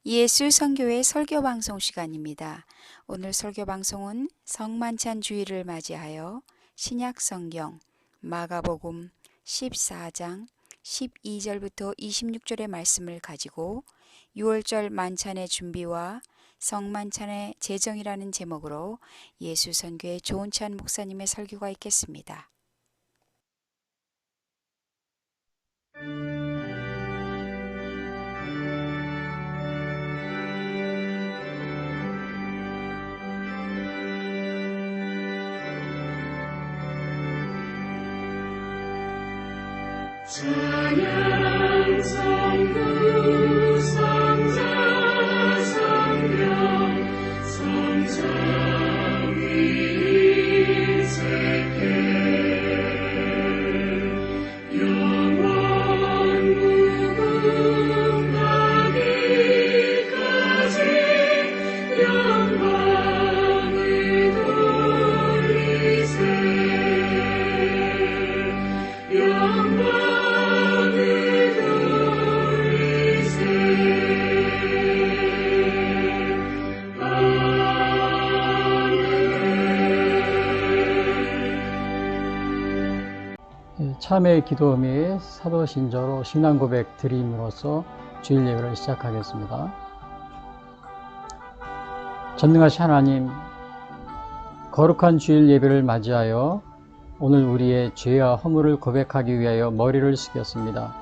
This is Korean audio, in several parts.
예수 선교회 설교 방송 시간입니다. 오늘 설교 방송은 성만찬 주일을 맞이하여 신약 성경 마가복음 14장 12절부터 26절의 말씀을 가지고 6월절 만찬의 준비와 성만찬의 제정이라는 제목으로 예수 선교회 조은찬 목사님의 설교가 있겠습니다. 찬양 성부 성자 성령 성삼위 일체계 영원 무궁하기까지 영광을 돌리세 영광 참회의 기도 및 사도신조로 신앙고백 드림으로써 주일 예배를 시작하겠습니다. 전능하신 하나님, 거룩한 주일 예배를 맞이하여 오늘 우리의 죄와 허물을 고백하기 위하여 머리를 숙였습니다.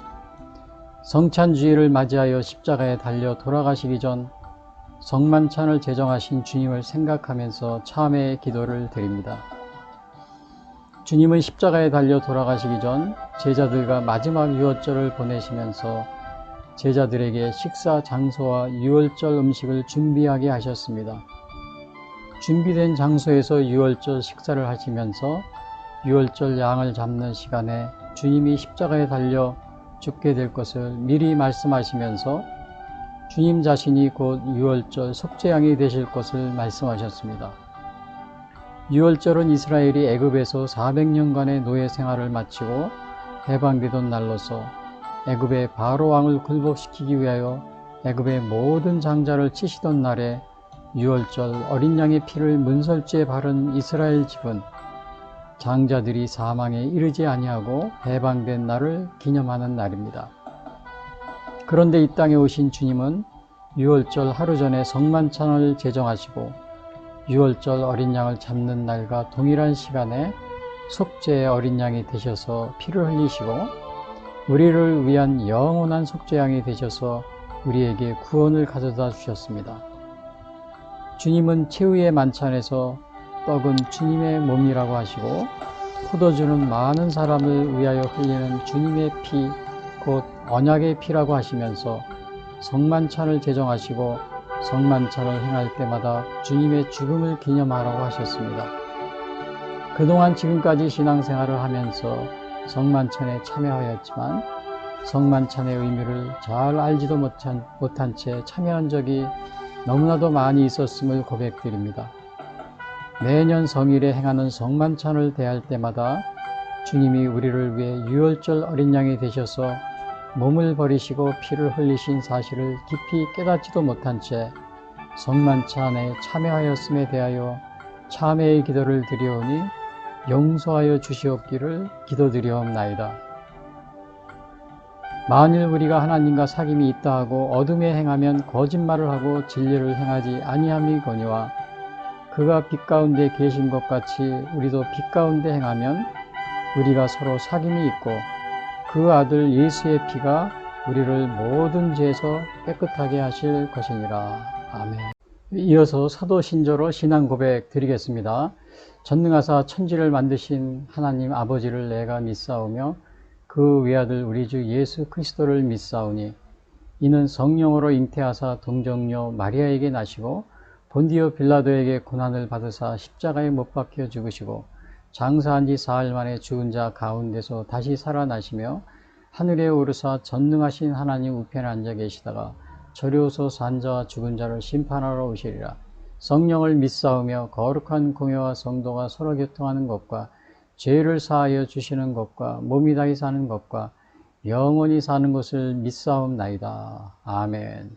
성찬주일을 맞이하여 십자가에 달려 돌아가시기 전 성만찬을 제정하신 주님을 생각하면서 참회의 기도를 드립니다. 주님은 십자가에 달려 돌아가시기 전 제자들과 마지막 유월절을 보내시면서 제자들에게 식사 장소와 유월절 음식을 준비하게 하셨습니다. 준비된 장소에서 유월절 식사를 하시면서 유월절 양을 잡는 시간에 주님이 십자가에 달려 죽게 될 것을 미리 말씀하시면서 주님 자신이 곧 유월절 속죄양이 되실 것을 말씀하셨습니다. 유월절은 이스라엘이 애굽에서 400년간의 노예 생활을 마치고 해방되던 날로서 애굽의 바로 왕을 굴복시키기 위하여 애굽의 모든 장자를 치시던 날에 유월절 어린 양의 피를 문설주에 바른 이스라엘 집은 장자들이 사망에 이르지 아니하고 해방된 날을 기념하는 날입니다. 그런데 이 땅에 오신 주님은 유월절 하루 전에 성만찬을 제정하시고 유월절 어린 양을 잡는 날과 동일한 시간에 속죄의 어린 양이 되셔서 피를 흘리시고 우리를 위한 영원한 속죄양이 되셔서 우리에게 구원을 가져다 주셨습니다. 주님은 최후의 만찬에서 떡은 주님의 몸이라고 하시고 포도주는 많은 사람을 위하여 흘리는 주님의 피, 곧 언약의 피라고 하시면서 성만찬을 제정하시고 성만찬을 행할 때마다 주님의 죽음을 기념하라고 하셨습니다. 그동안 지금까지 신앙생활을 하면서 성만찬에 참여하였지만 성만찬의 의미를 잘 알지도 못한 채 참여한 적이 너무나도 많이 있었음을 고백드립니다. 매년 성일에 행하는 성만찬을 대할 때마다 주님이 우리를 위해 유월절 어린 양이 되셔서 몸을 버리시고 피를 흘리신 사실을 깊이 깨닫지도 못한 채 성만찬에 참여하였음에 대하여 참회의 기도를 드리오니 용서하여 주시옵기를 기도드리옵나이다. 만일 우리가 하나님과 사귐이 있다 하고 어둠에 행하면 거짓말을 하고 진리를 행하지 아니함이거니와 그가 빛 가운데 계신 것 같이 우리도 빛 가운데 행하면 우리가 서로 사귐이 있고 그 아들 예수의 피가 우리를 모든 죄에서 깨끗하게 하실 것이니라. 아멘. 이어서 사도 신조로 신앙 고백 드리겠습니다. 전능하사 천지를 만드신 하나님 아버지를 내가 믿사오며 그 외아들 우리 주 예수 그리스도를 믿사오니 이는 성령으로 잉태하사 동정녀 마리아에게 나시고 본디오 빌라도에게 고난을 받으사 십자가에 못 박혀 죽으시고 장사한 지 사흘 만에 죽은 자 가운데서 다시 살아나시며 하늘에 오르사 전능하신 하나님 우편에 앉아 계시다가 저리오서 산 자와 죽은 자를 심판하러 오시리라. 성령을 믿사오며 거룩한 공회와 성도가 서로 교통하는 것과 죄를 사하여 주시는 것과 몸이 다히 사는 것과 영원히 사는 것을 믿사옵나이다. 아멘.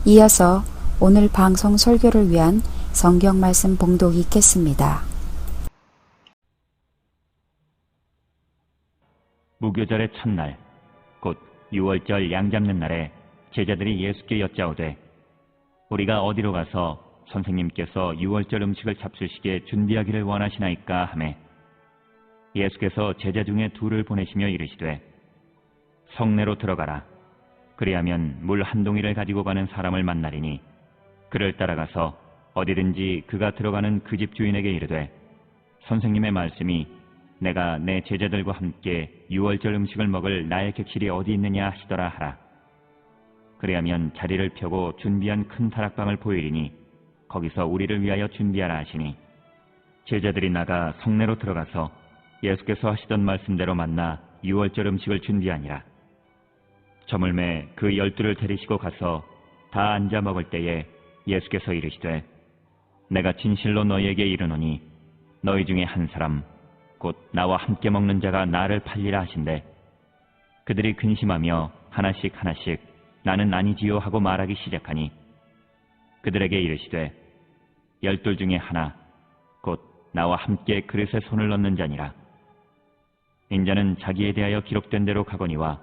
이어서 오늘 방송 설교를 위한 성경 말씀 봉독이 있겠습니다. 무교절의 첫날, 곧 유월절 양 잡는 날에 제자들이 예수께 여짜오되 우리가 어디로 가서 선생님께서 유월절 음식을 잡수시게 준비하기를 원하시나이까 하매 예수께서 제자 중에 둘을 보내시며 이르시되 성내로 들어가라. 그리하면 물 한 동이를 가지고 가는 사람을 만나리니 그를 따라가서 어디든지 그가 들어가는 그 집 주인에게 이르되 선생님의 말씀이 내가 내 제자들과 함께 유월절 음식을 먹을 나의 객실이 어디 있느냐 하시더라 하라. 그리하면 자리를 펴고 준비한 큰 다락방을 보이리니 거기서 우리를 위하여 준비하라 하시니 제자들이 나가 성내로 들어가서 예수께서 하시던 말씀대로 만나 유월절 음식을 준비하니라. 저물매 그 12를 데리시고 가서 다 앉아 먹을 때에 예수께서 이르시되 내가 진실로 너희에게 이르노니 너희 중에 한 사람 곧 나와 함께 먹는 자가 나를 팔리라 하신대 그들이 근심하며 하나씩 나는 아니지요 하고 말하기 시작하니 그들에게 이르시되 12 중에 하나 곧 나와 함께 그릇에 손을 넣는 자니라. 인자는 자기에 대하여 기록된 대로 가거니와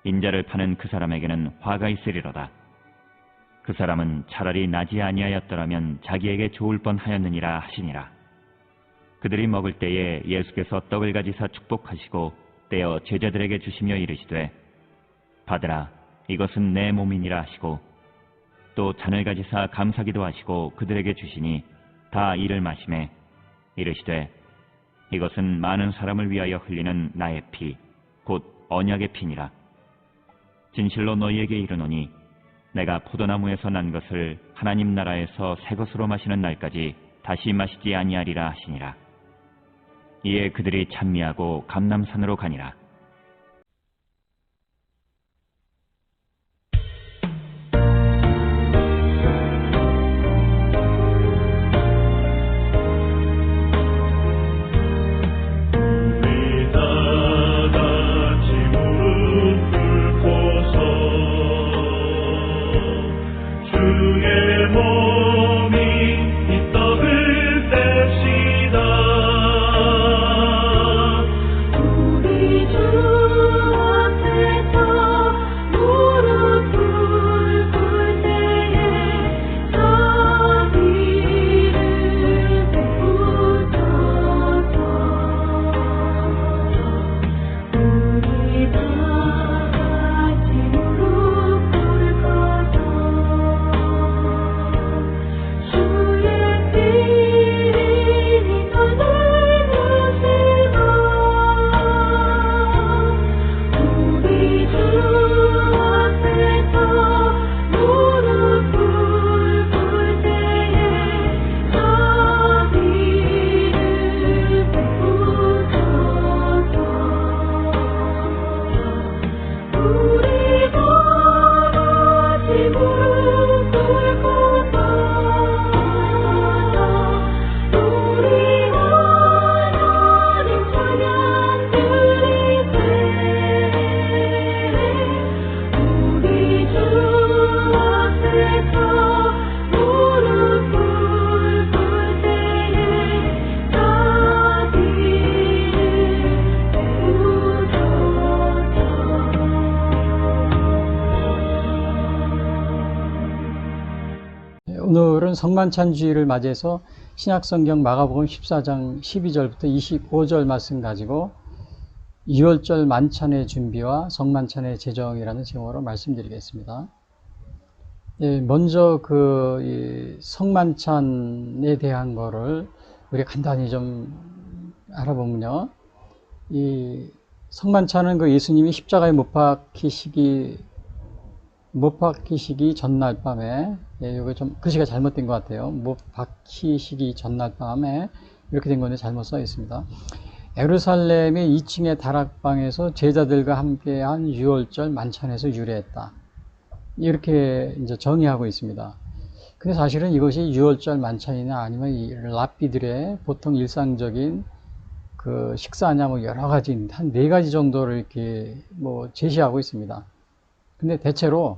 인자를 파는 그 사람에게는 화가 있으리로다. 그 사람은 차라리 나지 아니하였더라면 자기에게 좋을 뻔하였느니라 하시니라. 그들이 먹을 때에 예수께서 떡을 가지사 축복하시고 떼어 제자들에게 주시며 이르시되 받으라 이것은 내 몸이니라 하시고 또 잔을 가지사 감사기도 하시고 그들에게 주시니 다 이를 마시매 이르시되 이것은 많은 사람을 위하여 흘리는 나의 피 곧 언약의 피니라. 진실로 너희에게 이르노니 내가 포도나무에서 난 것을 하나님 나라에서 새 것으로 마시는 날까지 다시 마시지 아니하리라 하시니라. 이에 그들이 찬미하고 감람산으로 가니라. 우리 오늘은 성만찬주의를 맞이해서 신약성경 마가복음 14장 12절부터 25절 말씀 가지고 유월절 만찬의 준비와 성만찬의 제정이라는 제목으로 말씀드리겠습니다. 먼저 이 성만찬에 대한 거를 우리 간단히 좀 알아보면요. 이 성만찬은 그 예수님이 십자가에 못 박히시기 전날 밤에, 이거 좀 글씨가 잘못된 것 같아요. 못 박히시기 전날 밤에 이렇게 된 건데 잘못 써 있습니다. 예루살렘의 2층의 다락방에서 제자들과 함께한 유월절 만찬에서 유래했다. 이렇게 이제 정의하고 있습니다. 근데 사실은 이것이 유월절 만찬이나 아니면 이 랍비들의 보통 일상적인 그 식사냐 뭐 여러 가지 한 4가지 정도를 이렇게 뭐 제시하고 있습니다. 근데 대체로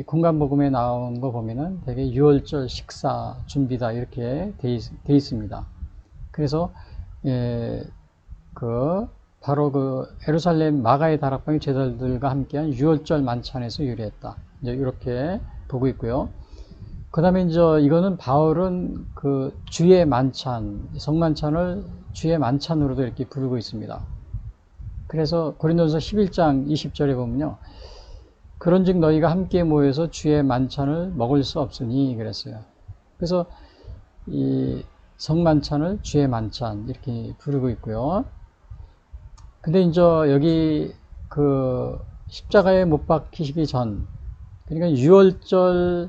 공간복음에 나온 거 보면은 되게 유월절 식사 준비다 이렇게 돼 있습니다. 그래서 바로 그 예루살렘 마가의 다락방의 제자들과 함께한 유월절 만찬에서 유래했다. 이제 이렇게 보고 있고요. 그 다음에 이제 이거는 바울은 그 주의 만찬, 성만찬을 주의 만찬으로도 이렇게 부르고 있습니다. 그래서 고린도전서 11장 20절에 보면요. 그런즉 너희가 함께 모여서 주의 만찬을 먹을 수 없으니 그랬어요. 그래서 이 성만찬을 주의 만찬 이렇게 부르고 있고요. 근데 이제 여기 그 십자가에 못 박히시기 전, 그러니까 유월절을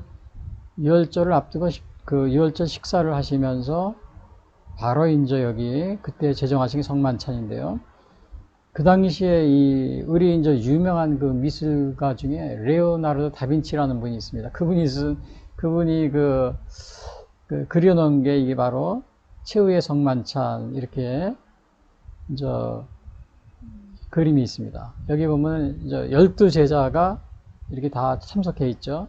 앞두고 그 유월절 식사를 하시면서 바로 이제 여기 그때 제정하신 게 성만찬인데요. 그 당시에 우리 이제 유명한 그 미술가 중에 레오나르도 다빈치라는 분이 있습니다. 그분이 그려놓은 게 이게 바로 최후의 성만찬 이렇게 이제 그림이 있습니다. 여기 보면 이제 12제자가 이렇게 다 참석해 있죠.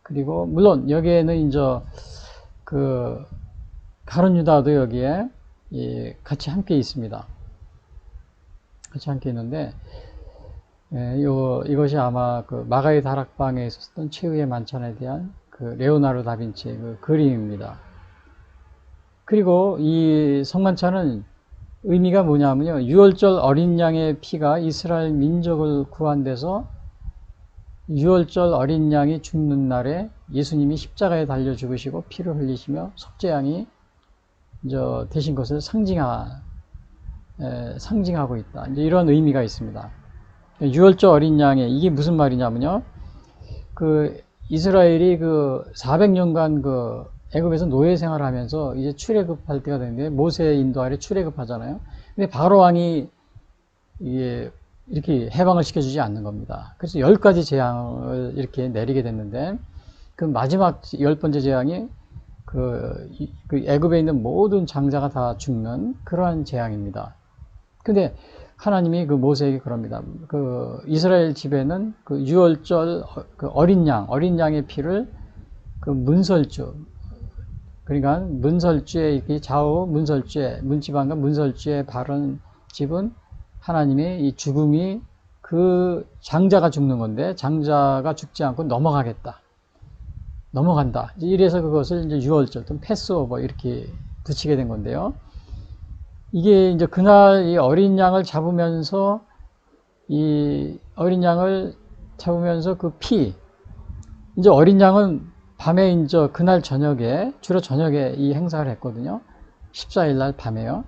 그리고 물론 여기에는 이제 그 가룟 유다도 여기에 같이 함께 있습니다. 같이 함께 있는데, 이것이 아마 그 마가의 다락방에 있었던 최후의 만찬에 대한 그 레오나르도 다빈치의 그 그림입니다. 그리고 이 성만찬은 의미가 뭐냐면요. 유월절 어린 양의 피가 이스라엘 민족을 구한 데서 유월절 어린 양이 죽는 날에 예수님이 십자가에 달려 죽으시고 피를 흘리시며 속죄양이 되신 것을 상징하고 있다. 이제 이런 의미가 있습니다. 유월절 어린 양의 이게 무슨 말이냐면요. 그 이스라엘이 그 400년간 그 애굽에서 노예 생활하면서 이제 출애굽할 때가 되는데 모세의 인도 아래 출애굽하잖아요. 근데 바로 왕이 이게 이렇게 해방을 시켜주지 않는 겁니다. 그래서 10가지 재앙을 이렇게 내리게 됐는데 그 마지막 10번째 재앙이 그 애굽에 있는 모든 장자가 다 죽는 그러한 재앙입니다. 근데 하나님이 그 모세에게 그럽니다. 그 이스라엘 집에는 그 유월절 그 어린 양의 피를 그 문설주, 그러니까 문설주에 이렇게 좌우 문설주에 문지방과 문설주에 바른 집은 하나님의 이 죽음이 그 장자가 죽는 건데 장자가 죽지 않고 넘어간다. 이래서 그것을 이제 유월절 또는 패스오버 이렇게 붙이게 된 건데요. 이게 이제 그날 이 어린 양을 잡으면서 그 피, 이제 어린 양은 밤에 이제 그날 저녁에, 주로 저녁에 이 행사를 했거든요. 14일 날 밤에요.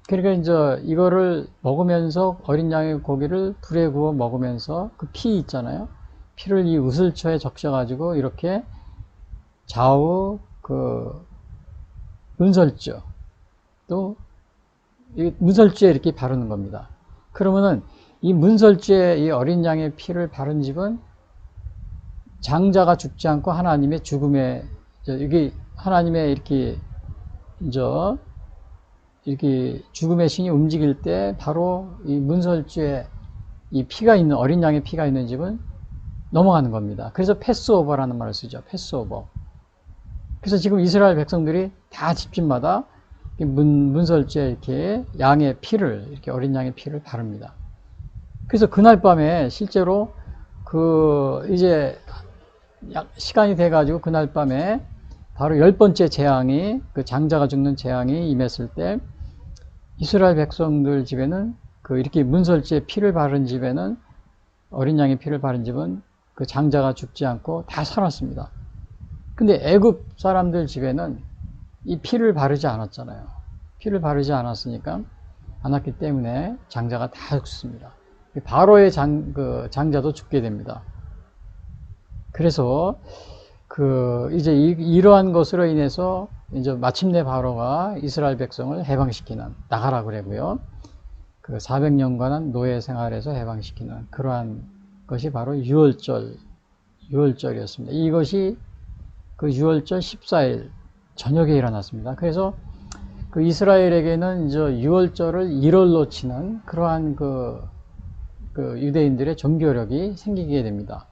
그러니까 이제 이거를 먹으면서 어린 양의 고기를 불에 구워 먹으면서 그 피 있잖아요. 피를 이 우슬초에 적셔가지고 이렇게 좌우 그 문설주, 또 이 문설주에 이렇게 바르는 겁니다. 그러면은 이 문설주에 이 어린 양의 피를 바른 집은 장자가 죽지 않고 하나님의 죽음에, 이게 하나님의 이렇게 죽음의 신이 움직일 때 바로 이 문설주에 이 피가 있는, 어린 양의 피가 있는 집은 넘어가는 겁니다. 그래서 패스오버라는 말을 쓰죠. 패스오버. 그래서 지금 이스라엘 백성들이 다 집집마다 문설주에 이렇게 양의 피를, 이렇게 어린 양의 피를 바릅니다. 그래서 그날 밤에 실제로 이제 시간이 돼가지고 그날 밤에 바로 10번째 재앙이, 그 장자가 죽는 재앙이 임했을 때 이스라엘 백성들 집에는 그 이렇게 문설주에 피를 바른 집에는, 어린 양의 피를 바른 집은 그 장자가 죽지 않고 다 살았습니다. 근데 애굽 사람들 집에는 이 피를 바르지 않았잖아요. 피를 바르지 않았기 때문에 장자가 다 죽습니다. 바로의 장자도 죽게 됩니다. 그래서 이제 이러한 것으로 인해서 이제 마침내 바로가 이스라엘 백성을 해방시키는, 나가라 그러고요. 400년간은 노예 생활에서 해방시키는 그러한 것이 바로 유월절이었습니다. 이것이 그 유월절 14일 저녁에 일어났습니다. 그래서 그 이스라엘에게는 이제 유월절을 1월로 치는 그러한 그 유대인들의 종교력이 생기게 됩니다.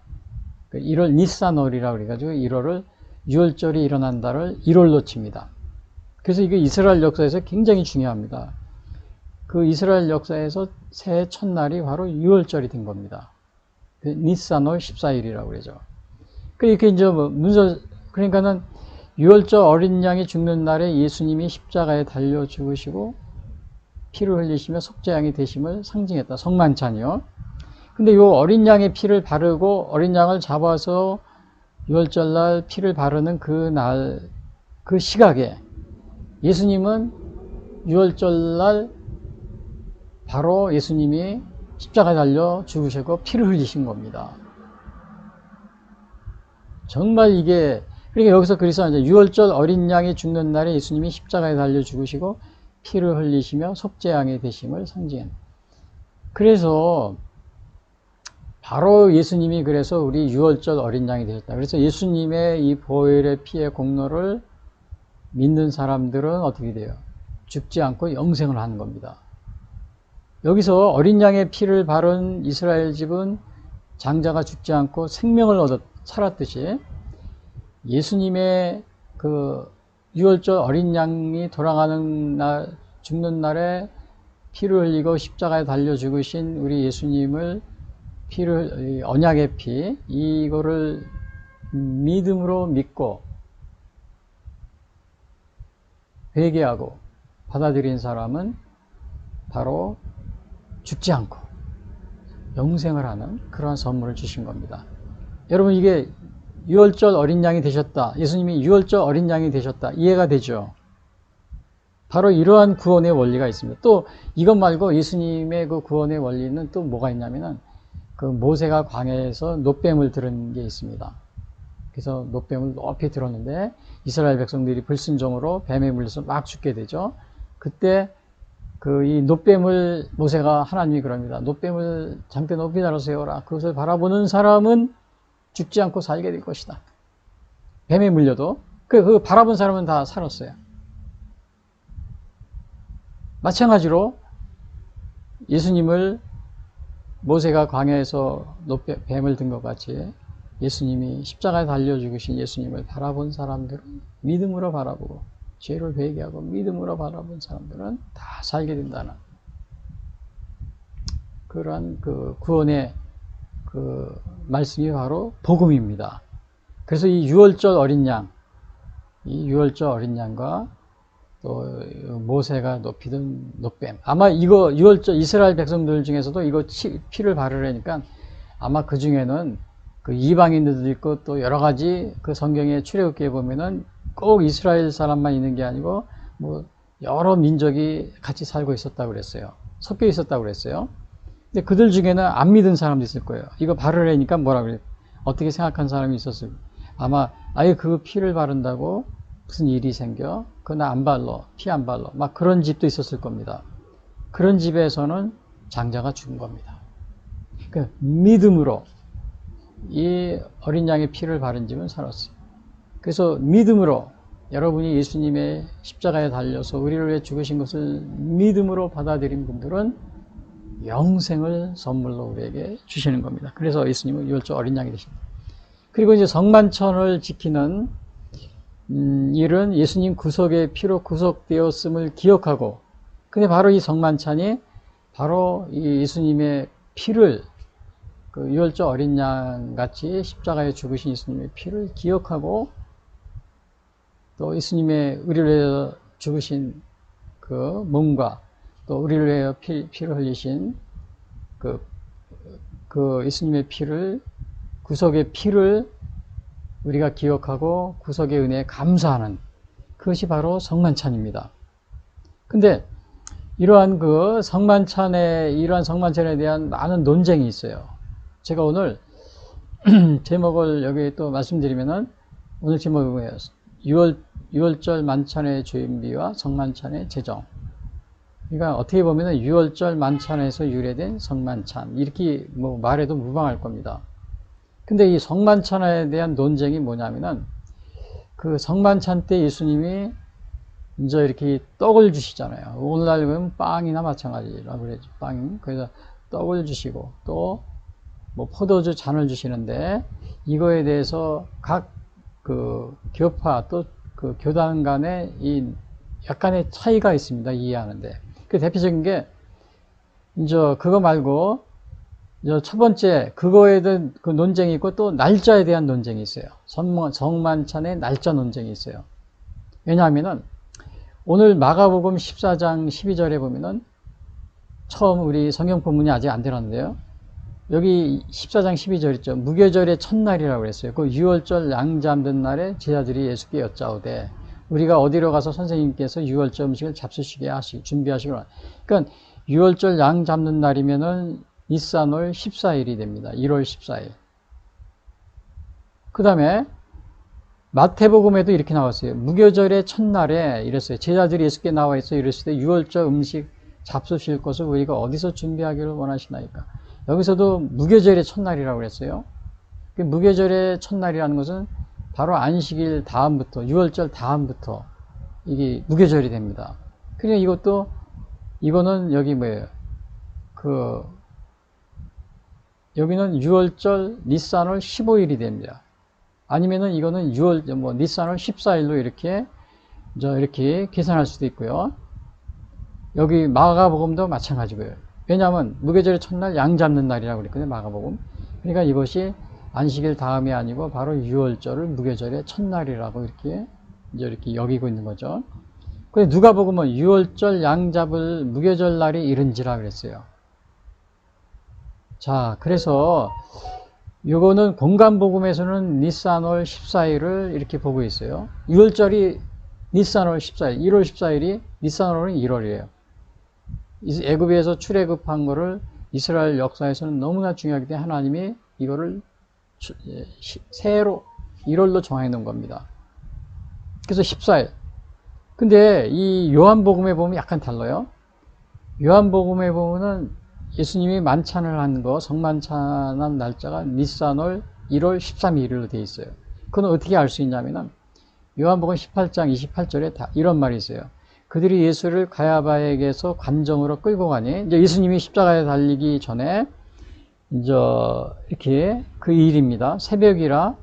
1월 니산월이라고 그래가지고 1월을, 유월절이 일어난 달을 1월로 칩니다. 그래서 이게 이스라엘 역사에서 굉장히 중요합니다. 그 이스라엘 역사에서 새해 첫날이 바로 유월절이 된 겁니다. 니산월 14일이라고 그러죠. 이렇게 이제 그러니까는 유월절 어린 양이 죽는 날에 예수님이 십자가에 달려 죽으시고 피를 흘리시며 속죄양이 되심을 상징했다. 성만찬이요. 근데 이 어린 양의 피를 바르고 어린 양을 잡아서 유월절날 피를 바르는 그 시각에 예수님은 유월절날 바로 예수님이 십자가에 달려 죽으시고 피를 흘리신 겁니다. 정말 이게, 그러니까 여기서 그래서 이제 유월절 어린 양이 죽는 날에 예수님이 십자가에 달려 죽으시고 피를 흘리시며 속죄양이 되심을 상징한. 그래서 바로 예수님이 그래서 우리 유월절 어린 양이 되셨다. 그래서 예수님의 이 보혈의 피의 공로를 믿는 사람들은 어떻게 돼요? 죽지 않고 영생을 하는 겁니다. 여기서 어린 양의 피를 바른 이스라엘 집은 장자가 죽지 않고 생명을 살았듯이 예수님의 그 유월절 어린 양이 돌아가는 날, 죽는 날에 피를 흘리고 십자가에 달려 죽으신 우리 예수님을 언약의 피, 이거를 믿음으로 믿고 회개하고 받아들인 사람은 바로 죽지 않고 영생을 하는 그러한 선물을 주신 겁니다. 여러분, 이게 유월절 어린 양이 되셨다, 예수님이 유월절 어린 양이 되셨다, 이해가 되죠? 바로 이러한 구원의 원리가 있습니다. 또 이것 말고 예수님의 그 구원의 원리는 또 뭐가 있냐면은 그 모세가 광야에서 놋뱀을 들은 게 있습니다. 그래서 놋뱀을 높이 들었는데 이스라엘 백성들이 불순종으로 뱀에 물려서 막 죽게 되죠. 그때 이 놋뱀을 모세가, 하나님이 그럽니다. 놋뱀을 장대 높이 달아 세워라. 그것을 바라보는 사람은 죽지 않고 살게 될 것이다. 뱀에 물려도 그 바라본 사람은 다 살았어요. 마찬가지로 예수님을 모세가 광야에서 뱀을 든 것 같이 예수님이 십자가에 달려 죽으신 예수님을 바라본 사람들은 믿음으로 바라보고 죄를 회개하고 믿음으로 바라본 사람들은 다 살게 된다는 그러한 그 구원의 그 말씀이 바로 복음입니다. 그래서 이 유월절 어린 양과 또 모세가 높이 든 놋뱀, 아마 이거 유월절 이스라엘 백성들 중에서도 이거 피를 바르려니까 아마 그 중에는 그 이방인들도 있고 또 여러 가지 그 성경의 출애굽기에 보면은 꼭 이스라엘 사람만 있는 게 아니고 뭐 여러 민족이 같이 살고 있었다고 그랬어요. 섞여 있었다고 그랬어요. 근데 그들 중에는 안 믿은 사람도 있을 거예요. 이거 바르려니까 뭐라 그래요? 어떻게 생각한 사람이 있었을 거예요. 아마 아예 그 피를 바른다고 무슨 일이 생겨? 그나 안 발로, 피 안 발로, 막 그런 집도 있었을 겁니다. 그런 집에서는 장자가 죽은 겁니다. 그러니까 믿음으로 이 어린 양의 피를 바른 집은 살았어요. 그래서 믿음으로 여러분이 예수님의 십자가에 달려서 우리를 위해 죽으신 것을 믿음으로 받아들인 분들은 영생을 선물로 우리에게 주시는 겁니다. 그래서 예수님은 유월절 어린 양이 되십니다. 그리고 이제 성만찬을 지키는 일은 예수님 구속의 피로 구속되었음을 기억하고, 근데 바로 이 성만찬이 바로 이 예수님의 피를 그 유월절 어린 양 같이 십자가에 죽으신 예수님의 피를 기억하고 또 예수님의 우리를 위해서 죽으신 그 몸과 또 우리를 위해 피를 흘리신 그 예수님의 피를, 구속의 피를 우리가 기억하고 구속의 은혜에 감사하는, 그것이 바로 성만찬입니다. 근데 이러한 성만찬에 대한 많은 논쟁이 있어요. 제가 오늘 제목을 여기 또 말씀드리면은, 오늘 제목이 뭐예요? 유월절 만찬의 준비와 성만찬의 제정. 그러니까 어떻게 보면은 유월절 만찬에서 유래된 성만찬, 이렇게 뭐 말해도 무방할 겁니다. 근데 이 성만찬에 대한 논쟁이 뭐냐면은, 그 성만찬 때 예수님이 이제 이렇게 떡을 주시잖아요. 오늘날 보면 빵이나 마찬가지라고 그러죠. 빵. 그래서 떡을 주시고 또 뭐 포도주 잔을 주시는데, 이거에 대해서 각 그 교파 또 그 교단 간에 이 약간의 차이가 있습니다. 이해하는데. 그 대표적인 게 이제 그거 말고 이제 첫 번째 그거에 대한 그 논쟁이 있고, 또 날짜에 대한 논쟁이 있어요. 성만찬의 날짜 논쟁이 있어요. 왜냐하면은 오늘 마가복음 14장 12절에 보면은, 처음 우리 성경 본문이 아직 안 들었는데요. 여기 14장 12절 있죠. 무교절의 첫날이라고 그랬어요. 그 유월절 양 잡는 날에 제자들이 예수께 여짜오되, 우리가 어디로 가서 선생님께서 유월절 음식을 잡수시게 준비하시거라. 그러니까 유월절 양 잡는 날이면은 니산월 14일이 됩니다. 1월 14일. 그 다음에 마태복음에도 이렇게 나왔어요. 무교절의 첫날에 이랬어요. 제자들이 예수께 나와 있어 이랬을 때 유월절 음식 잡수실 것을 우리가 어디서 준비하기를 원하시나이까. 여기서도 무교절의 첫날이라고 그랬어요. 무교절의 첫날이라는 것은 바로 안식일 다음부터, 유월절 다음부터 이게 무교절이 됩니다. 그러니까 이거는 여기 뭐예요? 여기는 유월절 니산월 15일이 됩니다. 아니면은 이거는 니산월 14일로 이렇게 계산할 수도 있고요. 여기 마가복음도 마찬가지고요. 왜냐하면 무교절의 첫날 양 잡는 날이라고 그랬거든요. 마가복음. 그러니까 이것이 안식일 다음이 아니고 바로 유월절을 무교절의 첫날이라고 이렇게 여기고 있는 거죠. 그런데 누가복음은 유월절 양 잡을 무교절 날이 이른지라 그랬어요. 자, 그래서 요거는 공간복음에서는 니산월 14일을 이렇게 보고 있어요. 유월절이 니산월 14일, 1월 14일이, 니산월은 1월이에요. 애굽에서 출애굽한 거를 이스라엘 역사에서는 너무나 중요하기 때문에 하나님이 이거를 새해로 1월로 정해 놓은 겁니다. 그래서 14일. 근데 이 요한복음에 보면 약간 달라요. 요한복음에 보면은 예수님이 만찬을 한 거, 성만찬한 날짜가 니산월 1월 13일로 되어 있어요. 그건 어떻게 알 수 있냐면은 요한복음 18장 28절에 다 이런 말이 있어요. 그들이 예수를 가야바에게서 관정으로 끌고 가니, 이제 예수님이 십자가에 달리기 전에 이제 이렇게 그 일입니다. 새벽이라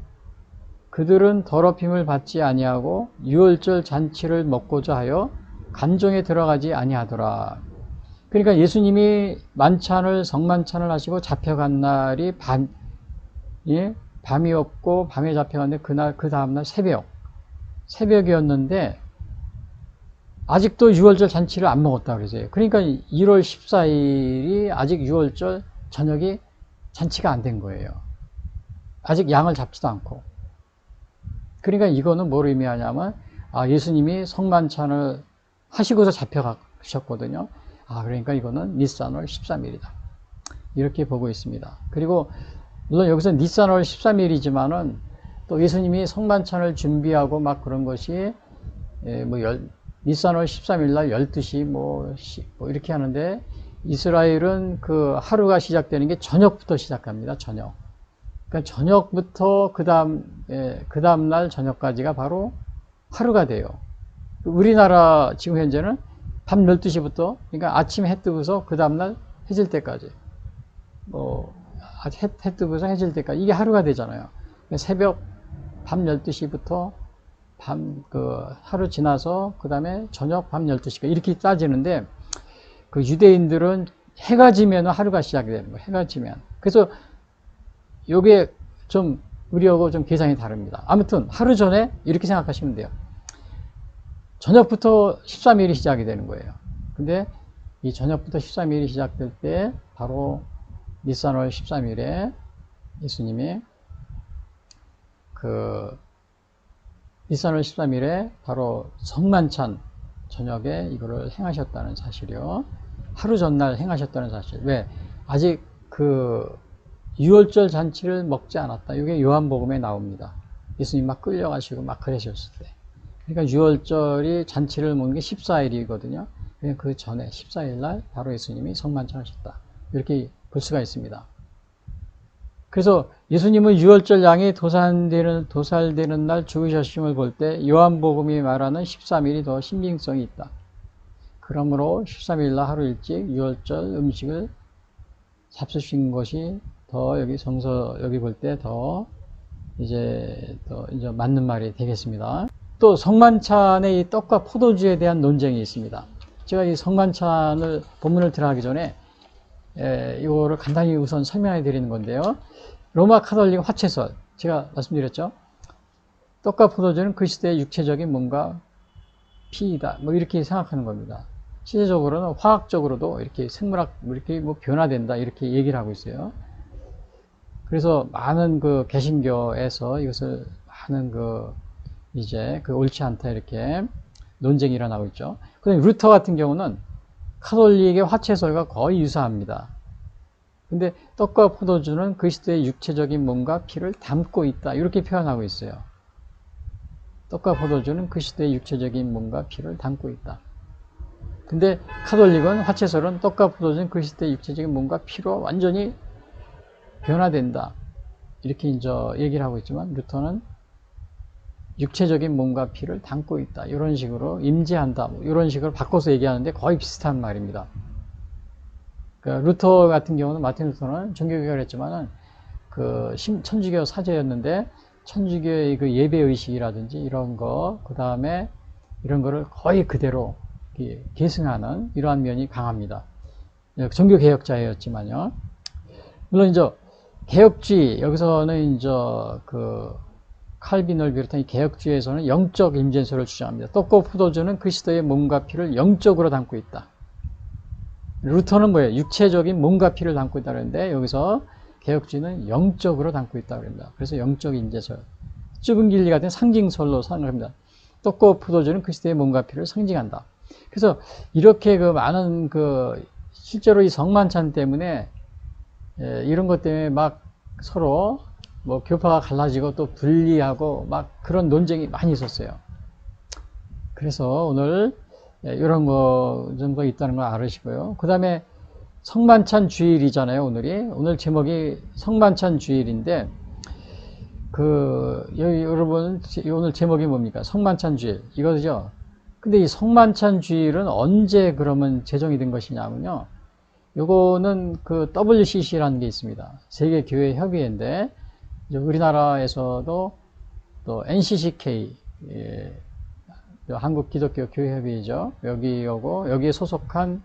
그들은 더럽힘을 받지 아니하고 유월절 잔치를 먹고자 하여 관정에 들어가지 아니하더라. 그러니까 예수님이 성만찬을 하시고 잡혀간 날이 밤이었고, 밤에 잡혀갔는데 그 다음날 새벽이었는데 아직도 유월절 잔치를 안 먹었다 그러세요. 그러니까 1월 14일이 아직 유월절 저녁이 잔치가 안 된 거예요. 아직 양을 잡지도 않고. 그러니까 이거는 뭘 의미하냐면, 예수님이 성만찬을 하시고서 잡혀가셨거든요. 그러니까 이거는 니산월 13일이다. 이렇게 보고 있습니다. 그리고 물론 여기서 니산월 13일이지만은 또 예수님이 성만찬을 준비하고 막 그런 것이 니산월 13일 날 12시 뭐 이렇게 하는데, 이스라엘은 그 하루가 시작되는 게 저녁부터 시작합니다. 저녁. 그러니까 저녁부터 그 다음 날 저녁까지가 바로 하루가 돼요. 우리나라 지금 현재는 밤 12시부터, 그러니까 아침 해 뜨고서 그 다음날 해질 때까지, 해 뜨고서 해질 때까지, 이게 하루가 되잖아요. 그러니까 새벽 밤 12시부터 하루 지나서 그 다음에 저녁 밤 12시까지 이렇게 따지는데, 그 유대인들은 해가 지면 하루가 시작이 되는 거예요. 해가 지면. 그래서 요게 좀 우리하고 좀 계산이 다릅니다. 아무튼 하루 전에 이렇게 생각하시면 돼요. 저녁부터 13일이 시작이 되는 거예요. 근데 이 저녁부터 13일이 시작될 때 바로 니산월 13일에 예수님이 니산월 13일에 바로 성만찬 저녁에 이거를 행하셨다는 사실이요. 하루 전날 행하셨다는 사실. 왜? 아직 유월절 잔치를 먹지 않았다. 이게 요한복음에 나옵니다. 예수님 막 끌려가시고 막 그러셨을 때. 그러니까 유월절이 잔치를 먹는 게 14일이거든요. 그 전에 14일 날 바로 예수님이 성만찬 하셨다. 이렇게 볼 수가 있습니다. 그래서 예수님은 유월절 양이 도살되는 날 죽으셨음을 볼 때 요한복음이 말하는 13일이 더 신빙성이 있다. 그러므로 13일 날 하루 일찍 유월절 음식을 잡수신 것이 더 여기 볼 때 더 이제 맞는 말이 되겠습니다. 또 성만찬의 이 떡과 포도주에 대한 논쟁이 있습니다. 제가 이 성만찬을 본문을 들어가기 전에 이거를 간단히 우선 설명해 드리는 건데요. 로마 카톨릭 화채설, 제가 말씀드렸죠. 떡과 포도주는 그 시대의 육체적인 뭔가 피이다. 뭐 이렇게 생각하는 겁니다. 실제적으로는 화학적으로도 이렇게 생물학 이렇게 뭐 변화된다 이렇게 얘기를 하고 있어요. 그래서 많은 개신교에서 이것을 많은 옳지 않다 이렇게 논쟁이 일어나고 있죠. 그런데 루터 같은 경우는 카톨릭의 화채설과 거의 유사합니다. 근데 떡과 포도주는 그 시대의 육체적인 몸과 피를 담고 있다. 이렇게 표현하고 있어요. 떡과 포도주는 그 시대의 육체적인 몸과 피를 담고 있다. 근데 카톨릭은 화채설은 떡과 포도주는 그 시대의 육체적인 몸과 피로 완전히 변화된다. 이렇게 이제 얘기를 하고 있지만 루터는 육체적인 몸과 피를 담고 있다. 이런 식으로 임재한다. 이런 식으로 바꿔서 얘기하는데 거의 비슷한 말입니다. 그러니까 루터 같은 경우는 마틴 루터는 종교개혁을 했지만은 천주교 사제였는데 천주교의 예배 의식이라든지 이런 거, 그 다음에 이런 거를 거의 그대로 계승하는 이러한 면이 강합니다. 종교개혁자였지만요. 물론 이제 개혁주의 여기서는 이제 칼빈을 비롯한 이 개혁주의에서는 영적 임재소를 주장합니다. 떡과 포도주는 그 시대의 몸과 피를 영적으로 담고 있다. 루터는 뭐예요? 육체적인 몸과 피를 담고 있다 그러는데 여기서 개혁주의는 영적으로 담고 있다 그럽니다. 그래서 영적 임재설, 좁은 길리 같은 상징설로 생각합니다. 떡과 포도주는 그 시대의 몸과 피를 상징한다. 그래서 이렇게 많은 실제로 이 성만찬 때문에 이런 것 때문에 막 서로 교파가 갈라지고 또 분리하고 막 그런 논쟁이 많이 있었어요. 그래서 오늘 이런 거 정도 있다는 걸 알으시고요. 그 다음에 성만찬 주일이잖아요, 오늘이. 오늘 제목이 성만찬 주일인데, 여러분, 오늘 제목이 뭡니까? 성만찬 주일. 이거죠. 근데 이 성만찬 주일은 언제 그러면 제정이 된 것이냐면요. 요거는 WCC라는 게 있습니다. 세계교회협의회인데, 우리나라에서도 또 NCCK, 한국기독교교회협의회죠. 여기에 소속한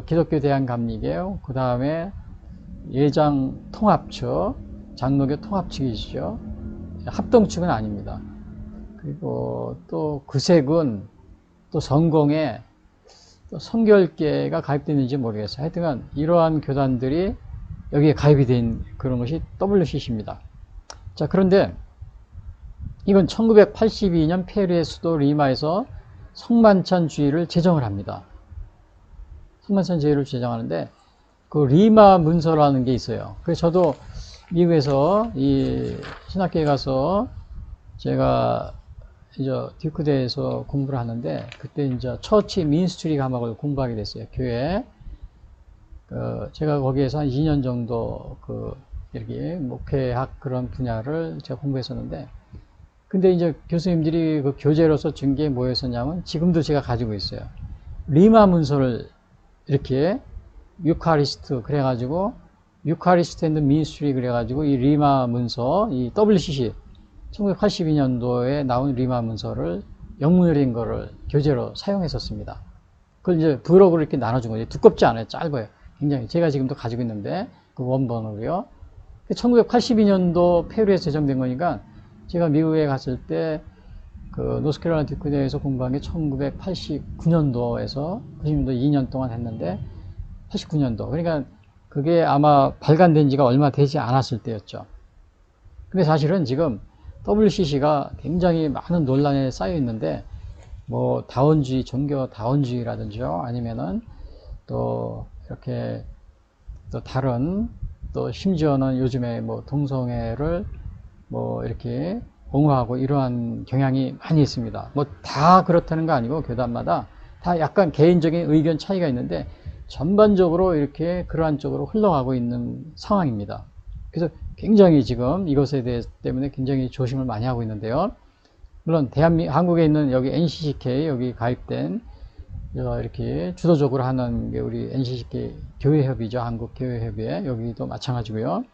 기독교 대한감리교, 그 다음에 예장 통합처, 장로교 통합측이시죠. 합동측은 아닙니다. 그리고 또 구세군, 또 성공회, 또 성결계가 가입됐는지 모르겠어요. 하여튼간 이러한 교단들이 여기에 가입이 된 그런 것이 WCC입니다. 자, 그런데 이건 1982년 페루의 수도 리마에서 성만찬 주의를 제정을 합니다. 성만찬 주의를 제정하는데 리마 문서라는 게 있어요. 그래서 저도 미국에서 이 신학교에 가서 제가 이제 듀크대에서 공부를 하는데 그때 이제 처치 민스트리 과목을 공부하게 됐어요. 교회. 제가 거기에서 한 2년 정도 이렇게 목회학 그런 분야를 제가 공부했었는데, 근데 이제 교수님들이 교재로서 준 게 뭐였었냐면, 지금도 제가 가지고 있어요. 리마 문서를 이렇게 유카리스트 그래가지고, 유카리스트 앤드 미니스트리 그래가지고, 이 리마 문서, 이 WCC, 1982년도에 나온 리마 문서를 영문으로 된 거를 교재로 사용했었습니다. 그걸 이제 브록으로 이렇게 나눠준 거죠. 두껍지 않아요. 짧아요. 굉장히. 제가 지금도 가지고 있는데, 그 원본으로요. 1982년도 페루에서 제정된 거니까 제가 미국에 갔을 때 그 노스캐롤라이나 디쿠대에서 공부한 게 1989년도에서 90년도 2년 동안 했는데 89년도. 그러니까 그게 아마 발간된 지가 얼마 되지 않았을 때였죠. 근데 사실은 지금 WCC가 굉장히 많은 논란에 쌓여 있는데 뭐 다원주의, 종교 다원주의라든지요, 아니면은 또 이렇게 또 다른 또 심지어는 요즘에 뭐 동성애를 뭐 이렇게 옹호하고 이러한 경향이 많이 있습니다. 뭐 다 그렇다는 거 아니고 교단마다 다 약간 개인적인 의견 차이가 있는데 전반적으로 이렇게 그러한 쪽으로 흘러가고 있는 상황입니다. 그래서 굉장히 지금 이것에 대해 때문에 굉장히 조심을 많이 하고 있는데요. 물론 한국에 있는 여기 NCCK 여기 가입된 이렇게 주도적으로 하는 게 우리 NCCK 교회협의죠. 한국교회협의회 여기도 마찬가지고요.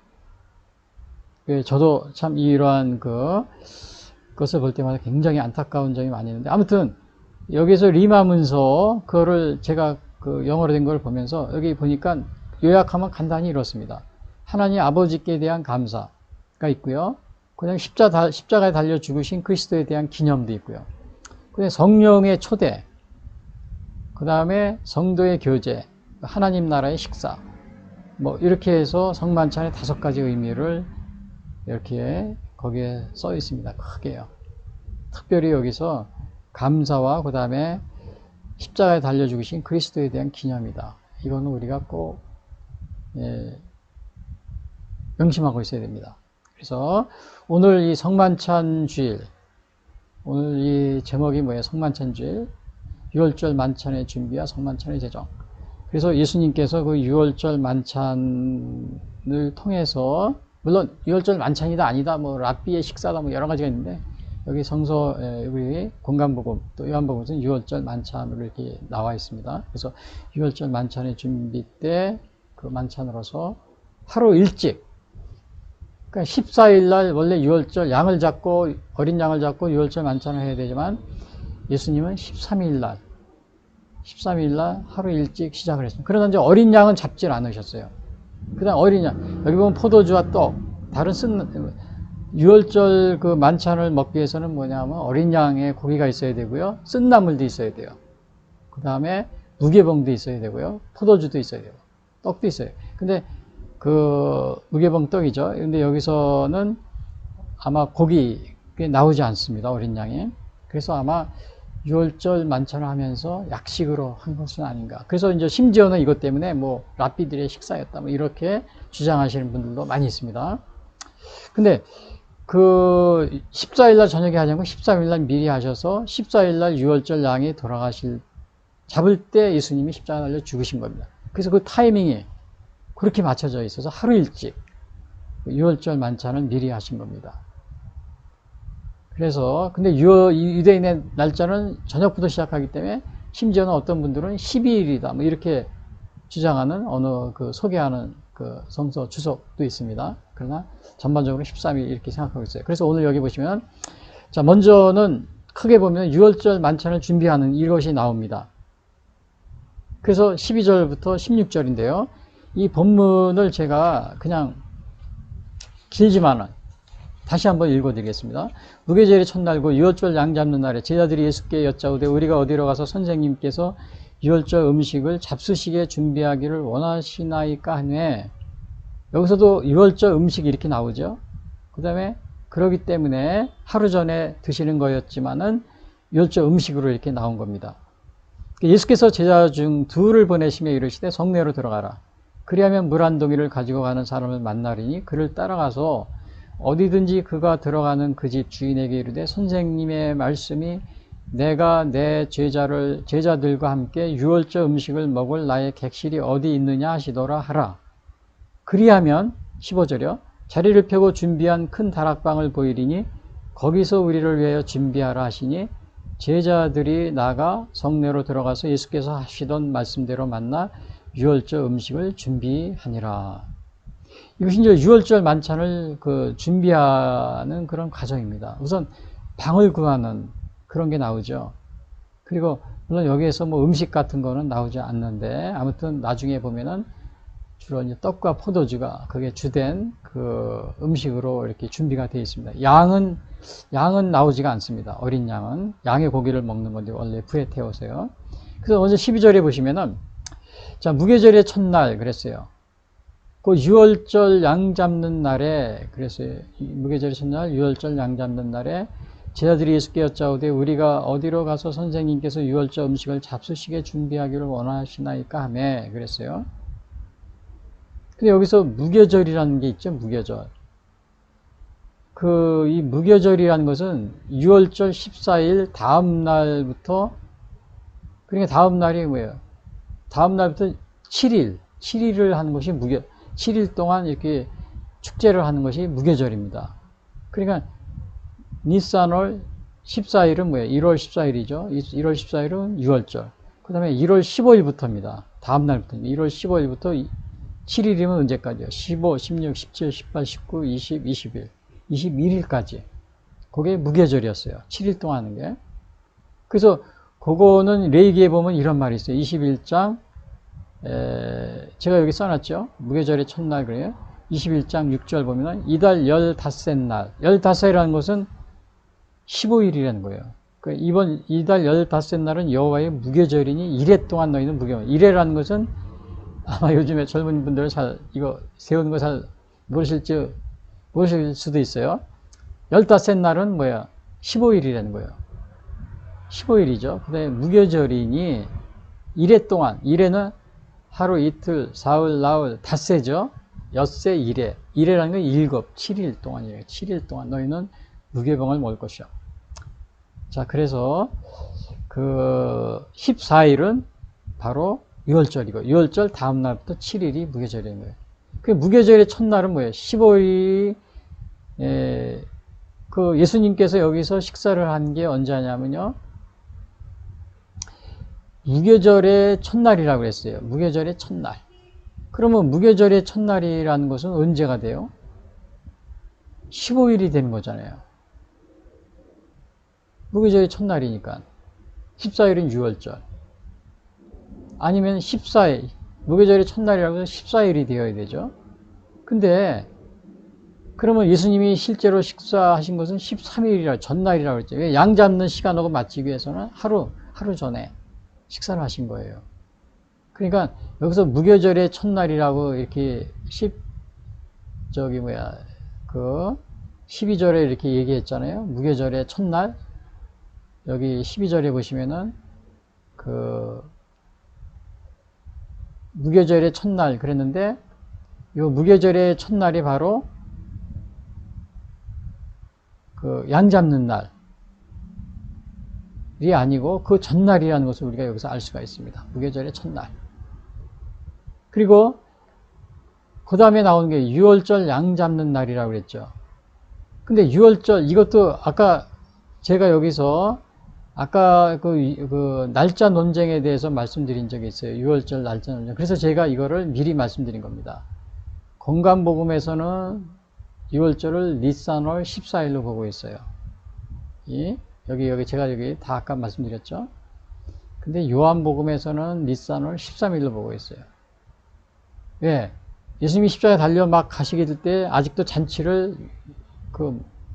저도 참 이러한 그것을 볼 때마다 굉장히 안타까운 점이 많이 있는데 아무튼 여기서 리마 문서 그거를 제가 그 영어로 된 걸 보면서 여기 보니까 요약하면 간단히 이렇습니다. 하나님 아버지께 대한 감사가 있고요. 그다음에 십자가에 달려 죽으신 그리스도에 대한 기념도 있고요. 그다음에 성령의 초대, 그다음에 성도의 교제, 하나님 나라의 식사, 뭐 이렇게 해서 성만찬의 5가지 의미를 이렇게 거기에 써 있습니다. 크게요. 특별히 여기서 감사와 그 다음에 십자가에 달려 죽으신 그리스도에 대한 기념이다. 이거는 우리가 꼭 명심하고 있어야 됩니다. 그래서 오늘 이 성만찬 주일, 오늘 이 제목이 뭐예요? 성만찬 주일, 6월절 만찬의 준비와 성만찬의 제정. 그래서 예수님께서 그 6월절 만찬을 통해서 물론 6월절 만찬이다 아니다 뭐 랍비의 식사다 뭐 여러 가지가 있는데 여기 성서 우리 공간복음 또 요한복음에서는 6월절 만찬으로 이렇게 나와 있습니다. 그래서 6월절 만찬의 준비 때 그 만찬으로서 하루 일찍 그러니까 14일 날 원래 6월절 양을 잡고 어린 양을 잡고 6월절 만찬을 해야 되지만 예수님은 13일 날 하루 일찍 시작을 했습니다. 그러나 이제 어린 양은 잡질 않으셨어요. 그 다음 어린 양 여기 보면 포도주와 떡 다른 6월절 그 만찬을 먹기 위해서는 뭐냐면 어린 양의 고기가 있어야 되고요. 쓴나물도 있어야 돼요. 그 다음에 무게봉도 있어야 되고요. 포도주도 있어야 되고 떡도 있어요. 근데 그 무게봉 떡이죠. 근데 여기서는 아마 고기 나오지 않습니다. 어린 양이. 그래서 아마 6월절 만찬을 하면서 약식으로 한 것은 아닌가. 그래서 이제 심지어는 이것 때문에 뭐 랍비들의 식사였다. 뭐 이렇게 주장하시는 분들도 많이 있습니다. 근데 그 14일날 저녁에 하자고 13일날 미리 하셔서 14일날 6월절 양이 잡을 때 예수님이 십자가 달려 죽으신 겁니다. 그래서 그 타이밍이 그렇게 맞춰져 있어서 하루 일찍 6월절 만찬을 미리 하신 겁니다. 그래서 근데 유대인의 날짜는 저녁부터 시작하기 때문에 심지어는 어떤 분들은 12일이다 뭐 이렇게 주장하는 어느 그 소개하는 그 성서 주석도 있습니다. 그러나 전반적으로 13일 이렇게 생각하고 있어요. 그래서 오늘 여기 보시면 자 먼저는 크게 보면 6월절 만찬을 준비하는 이것이 나옵니다. 그래서 12절부터 16절인데요. 이 본문을 제가 그냥 길지만은 다시 한번 읽어드리겠습니다. 무교절의 첫날고 6월절 양 잡는 날에 제자들이 예수께 여짜오되 우리가 어디로 가서 선생님께서 6월절 음식을 잡수시게 준비하기를 원하시나이까 하네. 여기서도 6월절 음식이 이렇게 나오죠. 그 다음에 그러기 때문에 하루 전에 드시는 거였지만은 6월절 음식으로 이렇게 나온 겁니다. 예수께서 제자 중 둘을 보내시며 이르시되 성내로 들어가라. 그리하면 물 한 동이를 가지고 가는 사람을 만나리니 그를 따라가서 어디든지 그가 들어가는 그 집 주인에게 이르되 선생님의 말씀이 내가 내 제자들과 함께 6월절 음식을 먹을 나의 객실이 어디 있느냐 하시더라 하라. 그리하면 15절이요. 자리를 펴고 준비한 큰 다락방을 보이리니 거기서 우리를 위하여 준비하라 하시니 제자들이 나가 성내로 들어가서 예수께서 하시던 말씀대로 만나 6월절 음식을 준비하니라. 이것이 이제 6월절 만찬을 준비하는 그런 과정입니다. 우선 방을 구하는 그런 게 나오죠. 그리고 물론 여기에서 뭐 음식 같은 거는 나오지 않는데 아무튼 나중에 보면은 주로 이제 떡과 포도주가 그게 주된 그 음식으로 이렇게 준비가 되어 있습니다. 양은 나오지가 않습니다. 어린 양의 고기를 먹는 건데 원래 부에 태워서요. 그래서 먼저 12절에 보시면은 자, 무교절의 첫날 그랬어요. 그 유월절 양 잡는 날에 그랬어요. 무교절의 첫날 유월절 양 잡는 날에 제자들이 예수께 여짜오되 우리가 어디로 가서 선생님께서 유월절 음식을 잡수시게 준비하기를 원하시나이까 하매 그랬어요. 근데 여기서 무교절이라는 게 있죠. 무교절. 이 무교절이라는 것은 유월절 14일 다음 날부터, 그러니까 다음 날이 뭐예요? 다음 날부터 7일을 하는 것이 7일 동안 이렇게 축제를 하는 것이 무교절입니다. 그러니까 니산월 14일은 뭐예요? 1월 14일이죠. 1월 14일은 유월절. 그 다음에 1월 15일부터입니다. 다음 날부터. 1월 15일부터 7일이면 언제까지요? 15, 16, 17, 18, 19, 20, 21. 21일까지. 그게 무교절이었어요. 7일 동안 하는 게. 그래서 그거는 레위기에 보면 이런 말이 있어요. 21장, 제가 여기 써놨죠. 무교절의 첫날 그래요. 21장 6절 보면 이달 15날. 15이라는 것은 15일이라는 거예요. 그러니까 이달 15날은 여호와의 무교절이니 이래 동안 너희는 무교절. 이래라는 것은 아마 요즘에 젊은 분들은 잘 이거 세우는 거 잘 모르실 수도 있어요. 15날은 뭐야? 15일이라는 거예요. 15일이죠. 그 다음에 무교절이니 이래 동안, 이래는 하루, 이틀, 사흘, 나흘, 닷새죠. 엿새 이래. 이래라는 건 7일 동안이에요. 7일 동안 너희는 무교병을 먹을 것이야. 자, 그래서 그 14일은 바로 유월절이고, 유월절 다음 날부터 7일이 무교절인 거예요. 그 무교절의 첫날은 뭐예요? 15일이, 그 예수님께서 여기서 식사를 한 게 언제 하냐면요. 무교절의 첫날이라고 그랬어요. 무교절의 첫날. 그러면 무교절의 첫날이라는 것은 언제가 돼요? 15일이 되는 거잖아요. 무교절의 첫날이니까. 14일은 유월절. 아니면 14일, 무교절의 첫날이라고 해서 14일이 되어야 되죠. 근데 그러면 예수님이 실제로 식사하신 것은 13일이라 전날이라고 했죠. 왜? 양 잡는 시간하고 맞추기 위해서는 하루 전에 식사를 하신 거예요. 그러니까 여기서 무교절의 첫날이라고 이렇게 12절에 이렇게 얘기했잖아요. 무교절의 첫날. 여기 12절에 보시면은 무교절의 첫날 그랬는데 이 무교절의 첫날이 바로 양 잡는 날이 아니고 그 전날이라는 것을 우리가 여기서 알 수가 있습니다. 무교절의 첫날. 그리고 그 다음에 나오는 게 유월절 양 잡는 날이라고 그랬죠. 근데 유월절 이것도 아까 제가 여기서 아까 그 날짜 논쟁에 대해서 말씀드린 적이 있어요. 유월절 날짜 논쟁. 그래서 제가 이거를 미리 말씀드린 겁니다. 건강복음에서는 유월절을 니산월 14일로 보고 있어요. 여기 제가 여기 다 아까 말씀드렸죠. 근데 요한복음에서는 니산월 13일로 보고 있어요. 왜? 예수님이 십자가에 달려 막 가시게 될 때 아직도 잔치를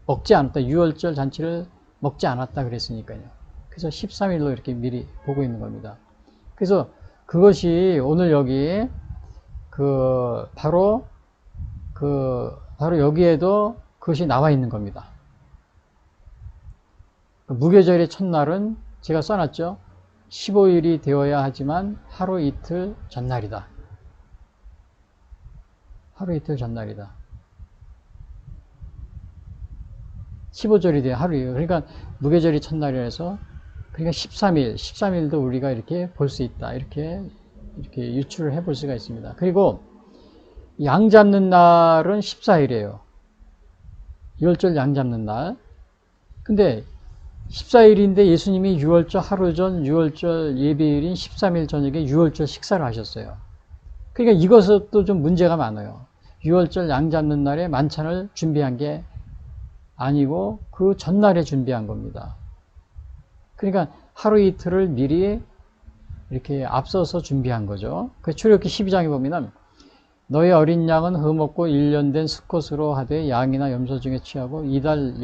먹지 않았다. 유월절 잔치를 먹지 않았다 그랬으니까요. 그래서 13일로 이렇게 미리 보고 있는 겁니다. 그래서 그것이 오늘 여기 바로 여기에도 그것이 나와 있는 겁니다. 무교절의 첫날은 제가 써놨죠. 15일이 되어야 하지만 하루 이틀 전날이다. 하루 이틀 전날이다. 15절이 돼야 하루예요. 그러니까 무교절이 첫날이라서 그러니까 13일도 우리가 이렇게 볼 수 있다. 이렇게 유추를 해볼 수가 있습니다. 그리고 양 잡는 날은 14일이에요. 유월절 양 잡는 날. 근데 14일인데 예수님이 유월절 하루 전 유월절 예배일인 13일 저녁에 유월절 식사를 하셨어요. 그러니까 이것도 좀 문제가 많아요. 유월절 양 잡는 날에 만찬을 준비한 게 아니고 그 전날에 준비한 겁니다. 그러니까 하루 이틀을 미리 이렇게 앞서서 준비한 거죠. 그 출애굽기 12장에 보면은 너의 어린 양은 흠없고 1년 된 수컷으로 하되 양이나 염소 중에 취하고 이달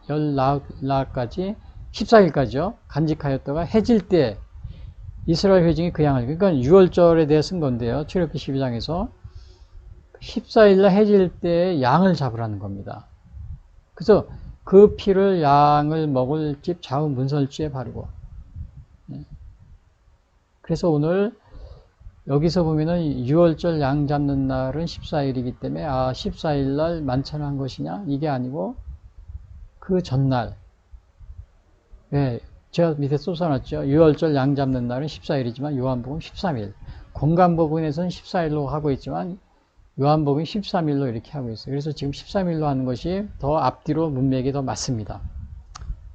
열나흘까지 14일까지요. 간직하였다가 해질 때 이스라엘 회중이 그 양을, 그러니까 6월절에 대해 쓴 건데요. 출애굽기 12장에서 14일날 해질 때 양을 잡으라는 겁니다. 그래서 그 피를 양을 먹을 집 좌우 문설주에 바르고. 그래서 오늘 여기서 보면은 6월절 양 잡는 날은 14일이기 때문에 14일날 만찬한 것이냐? 이게 아니고 그 전날. 제가 밑에 쏟아놨죠. 6월절 양 잡는 날은 14일이지만 요한복음 13일. 공간복음에서는 14일로 하고 있지만 요한복음 13일로 이렇게 하고 있어요. 그래서 지금 13일로 하는 것이 더 앞뒤로 문맥이 더 맞습니다.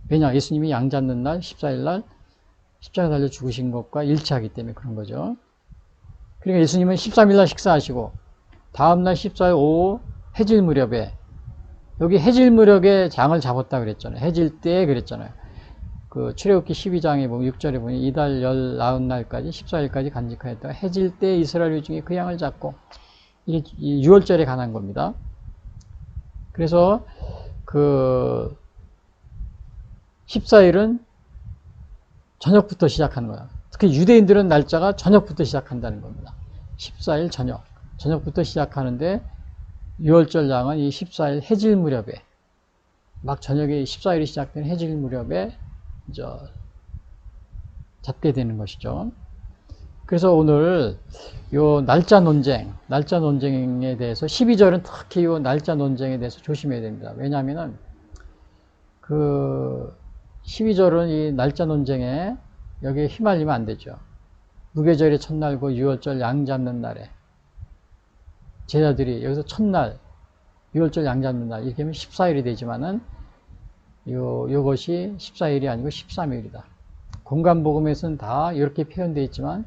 왜냐? 예수님이 양 잡는 날 14일날 십자가 달려 죽으신 것과 일치하기 때문에 그런 거죠. 그러니까 예수님은 13일날 식사하시고 다음날 14일 오후 해질 무렵에, 여기 해질 무렵에 장을 잡았다 그랬잖아요. 해질 때 그랬잖아요. 그 출애굽기 12장에 보면 6절에 보면 이달 19날까지 14일까지 간직하였다가 해질 때 이스라엘 중에 그 양을 잡고, 이게 6월절에 관한 겁니다. 그래서 그 14일은 저녁부터 시작하는 거야. 특히 유대인들은 날짜가 저녁부터 시작한다는 겁니다. 14일 저녁부터 시작하는데 6월절 양은 이 14일 해질 무렵에, 막 저녁에 14일이 시작된 해질 무렵에 잡게 되는 것이죠. 그래서 오늘 요 날짜 논쟁에 대해서 12절은 특히 요 날짜 논쟁에 대해서 조심해야 됩니다. 왜냐하면은 그 12절은 이 날짜 논쟁에 여기에 휘말리면 안 되죠. 무교절의 첫날고 6월절 양 잡는 날에 제자들이 여기서 첫날 6월절 양 잡는 날 이렇게 하면 14일이 되지만은 요것이 14일이 아니고 13일이다. 공간복음에서는 다 이렇게 표현되어 있지만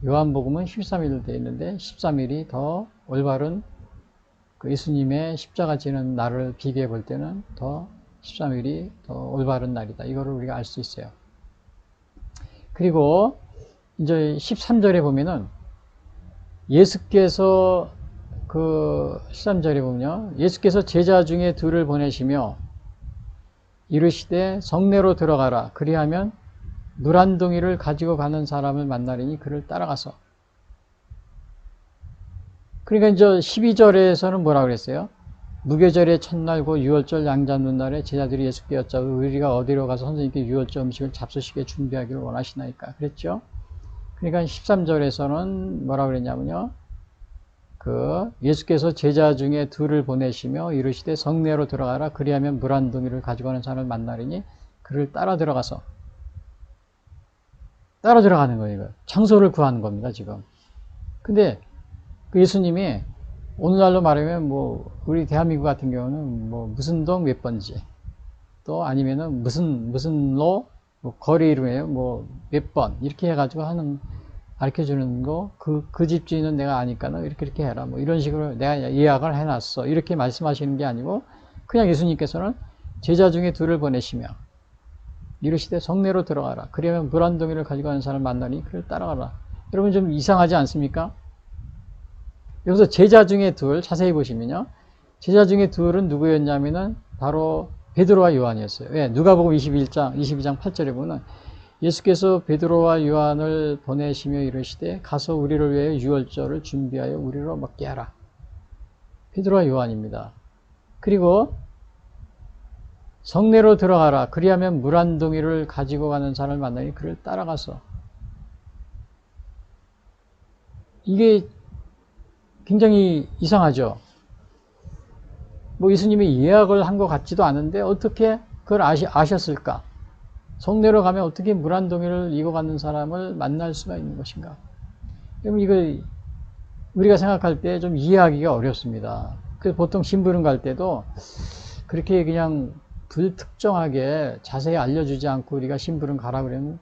요한복음은 13일로 되어 있는데 13일이 더 올바른 그 예수님의 십자가 지는 날을 비교해 볼 때는 더 13일이 더 올바른 날이다. 이거를 우리가 알 수 있어요. 그리고 이제 13절에 보면은 예수께서 그 13절에 보면요. 예수께서 제자 중에 둘을 보내시며 이르시되 성내로 들어가라. 그리하면 물 한 동이를 가지고 가는 사람을 만나리니 그를 따라가서. 그러니까 이제 12절에서는 뭐라 그랬어요? 무교절의 첫날고 6월절 양 잡는 날에 제자들이 예수께 여짜고 우리가 어디로 가서 선생님께 6월절 음식을 잡수시게 준비하기를 원하시나이까 그랬죠. 그러니까 13절에서는 뭐라 그랬냐면요. 그 예수께서 제자 중에 둘을 보내시며 이르시되 성내로 들어가라. 그리하면 물 한 동이를 가지고 가는 사람을 만나리니 그를 따라 들어가서. 따라 들어가는 거예요. 장소를 구하는 겁니다, 지금. 근데 그 예수님이 오늘날로 말하면 뭐 우리 대한민국 같은 경우는 뭐 무슨 동 몇 번지 또 아니면은 무슨 로 뭐 거리 이름이에요. 뭐 몇 번 이렇게 해가지고 하는 가르쳐 주는 거 그 집주인은 내가 아니까는 이렇게 해라 뭐 이런 식으로 내가 예약을 해놨어 이렇게 말씀하시는 게 아니고 그냥 예수님께서는 제자 중에 둘을 보내시며 이르시되 성내로 들어가라. 그러면 물 한 동이를 가지고 가는 사람을 만나니 그를 따라가라. 여러분 좀 이상하지 않습니까? 여기서 제자 중에 둘 자세히 보시면요. 제자 중에 둘은 누구였냐면은 바로 베드로와 요한이었어요. 왜? 누가복음 22장 8절에 보면 예수께서 베드로와 요한을 보내시며 이르시되 가서 우리를 위하여 유월절을 준비하여 우리로 먹게 하라. 베드로와 요한입니다. 그리고 성내로 들어가라. 그리하면 물 한 동이를 가지고 가는 사람을 만나니 그를 따라가서. 이게 굉장히 이상하죠. 뭐 예수님이 예약을 한 것 같지도 않은데 어떻게 그걸 아셨을까? 성내로 가면 어떻게 물 한 동이를 이고 가는 사람을 만날 수가 있는 것인가? 그럼 이거 우리가 생각할 때 좀 이해하기가 어렵습니다. 그래서 보통 심부름 갈 때도 그렇게 그냥 불특정하게 자세히 알려주지 않고 우리가 심부름 가라 그러면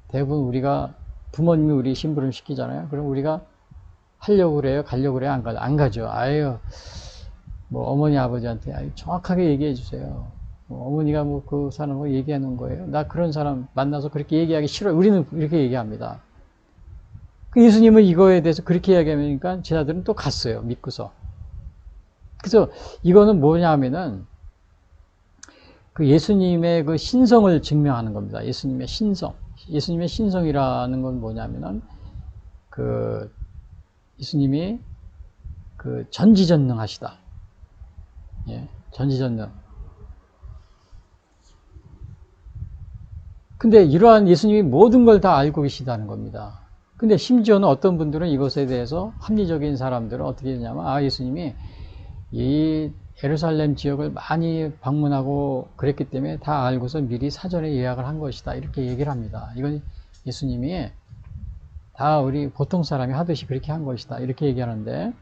대부분 우리가 부모님이 우리 심부름 시키잖아요. 그럼 우리가 하려고 그래요? 가려고 그래요? 안 가죠. 아유, 뭐 어머니 아버지한테 정확하게 얘기해 주세요. 어머니가 뭐 그 사람하고 얘기하는 거예요. 나 그런 사람 만나서 그렇게 얘기하기 싫어요. 우리는 이렇게 얘기합니다. 그 예수님은 이거에 대해서 그렇게 이야기하니까 제자들은 또 갔어요. 믿고서. 그래서 이거는 뭐냐 하면은 그 예수님의 그 신성을 증명하는 겁니다. 예수님의 신성. 예수님의 신성이라는 건 뭐냐면은 그 예수님이 그 전지전능하시다. 예, 전지전능. 근데 이러한 예수님이 모든 걸 다 알고 계시다는 겁니다. 근데 심지어는 어떤 분들은 이것에 대해서 합리적인 사람들은 어떻게 되냐면, 아, 예수님이 이 예루살렘 지역을 많이 방문하고 그랬기 때문에 다 알고서 미리 사전에 예약을 한 것이다. 이렇게 얘기를 합니다. 이건 예수님이 다 우리 보통 사람이 하듯이 그렇게 한 것이다. 이렇게 얘기하는데,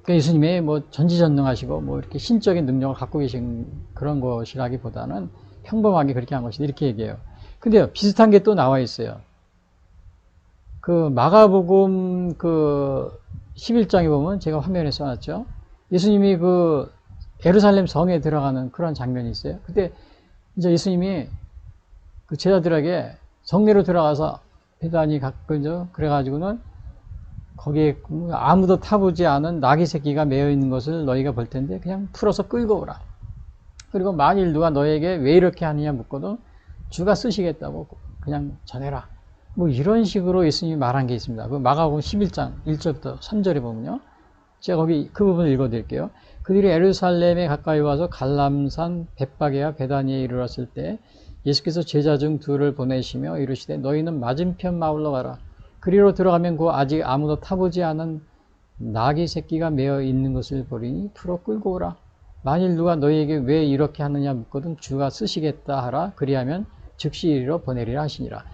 그러니까 예수님이 뭐 전지전능하시고 뭐 이렇게 신적인 능력을 갖고 계신 그런 것이라기보다는 평범하게 그렇게 한 것이다. 이렇게 얘기해요. 근데요, 비슷한 게 또 나와 있어요. 그 마가복음 그 11장에 보면 제가 화면에 써놨죠. 예수님이 그 예루살렘 성에 들어가는 그런 장면이 있어요. 그때 이제 예수님이 그 제자들에게 성내로 들어가서 베다니 갔거든요. 그래가지고는 거기에 아무도 타보지 않은 나귀 새끼가 매여 있는 것을 너희가 볼 텐데 그냥 풀어서 끌고 오라. 그리고 만일 누가 너에게 왜 이렇게 하느냐 묻거든 주가 쓰시겠다고 그냥 전해라. 뭐 이런 식으로 예수님이 말한 게 있습니다. 그 마가복음 11장 1절부터 3절에 보면요. 제가 거기 그 부분을 읽어드릴게요. 그들이 예루살렘에 가까이 와서 갈람산 벳바게와 베다니에 이르렀을 때 예수께서 제자 중 둘을 보내시며 이르시되 너희는 맞은편 마을로 가라. 그리로 들어가면 그 아직 아무도 타보지 않은 나귀 새끼가 매어 있는 것을 보리니 풀어 끌고 오라. 만일 누가 너희에게 왜 이렇게 하느냐 묻거든 주가 쓰시겠다 하라. 그리하면 즉시 이리로 보내리라 하시니라.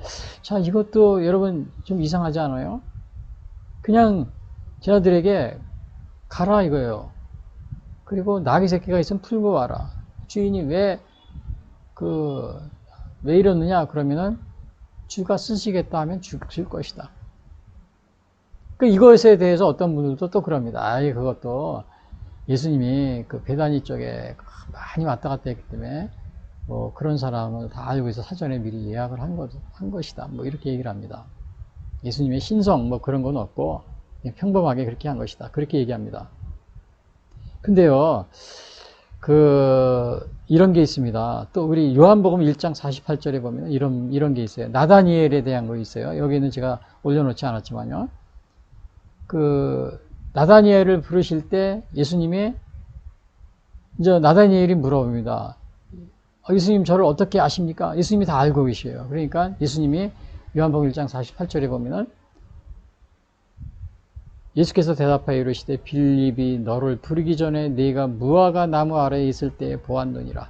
자, 이것도 여러분 좀 이상하지 않아요? 그냥 제자들에게 가라 이거예요. 그리고 나귀 새끼가 있으면 풀고 와라. 주인이 왜 이러느냐 그러면은 주가 쓰시겠다 하면 줄 것이다. 이것에 대해서 어떤 분들도 또 그럽니다. 아이, 그것도 예수님이 그 베다니 쪽에 많이 왔다 갔다 했기 때문에 뭐 그런 사람을 다 알고 있어 사전에 미리 예약을 한 것이다. 뭐 이렇게 얘기를 합니다. 예수님의 신성 뭐 그런 건 없고 그냥 평범하게 그렇게 한 것이다. 그렇게 얘기합니다. 근데요, 이런 게 있습니다. 또 우리 요한복음 1장 48절에 보면 이런 게 있어요. 나다니엘에 대한 거 있어요. 여기는 제가 올려놓지 않았지만요. 나다니엘을 부르실 때 예수님이 이제 나다니엘이 물어봅니다. 예수님 저를 어떻게 아십니까? 예수님이 다 알고 계셔요. 그러니까 예수님이 요한복음 1장 48절에 보면은 예수께서 대답하여 이르시되 빌립이 너를 부르기 전에 네가 무화과 나무 아래에 있을 때에 보았느니라.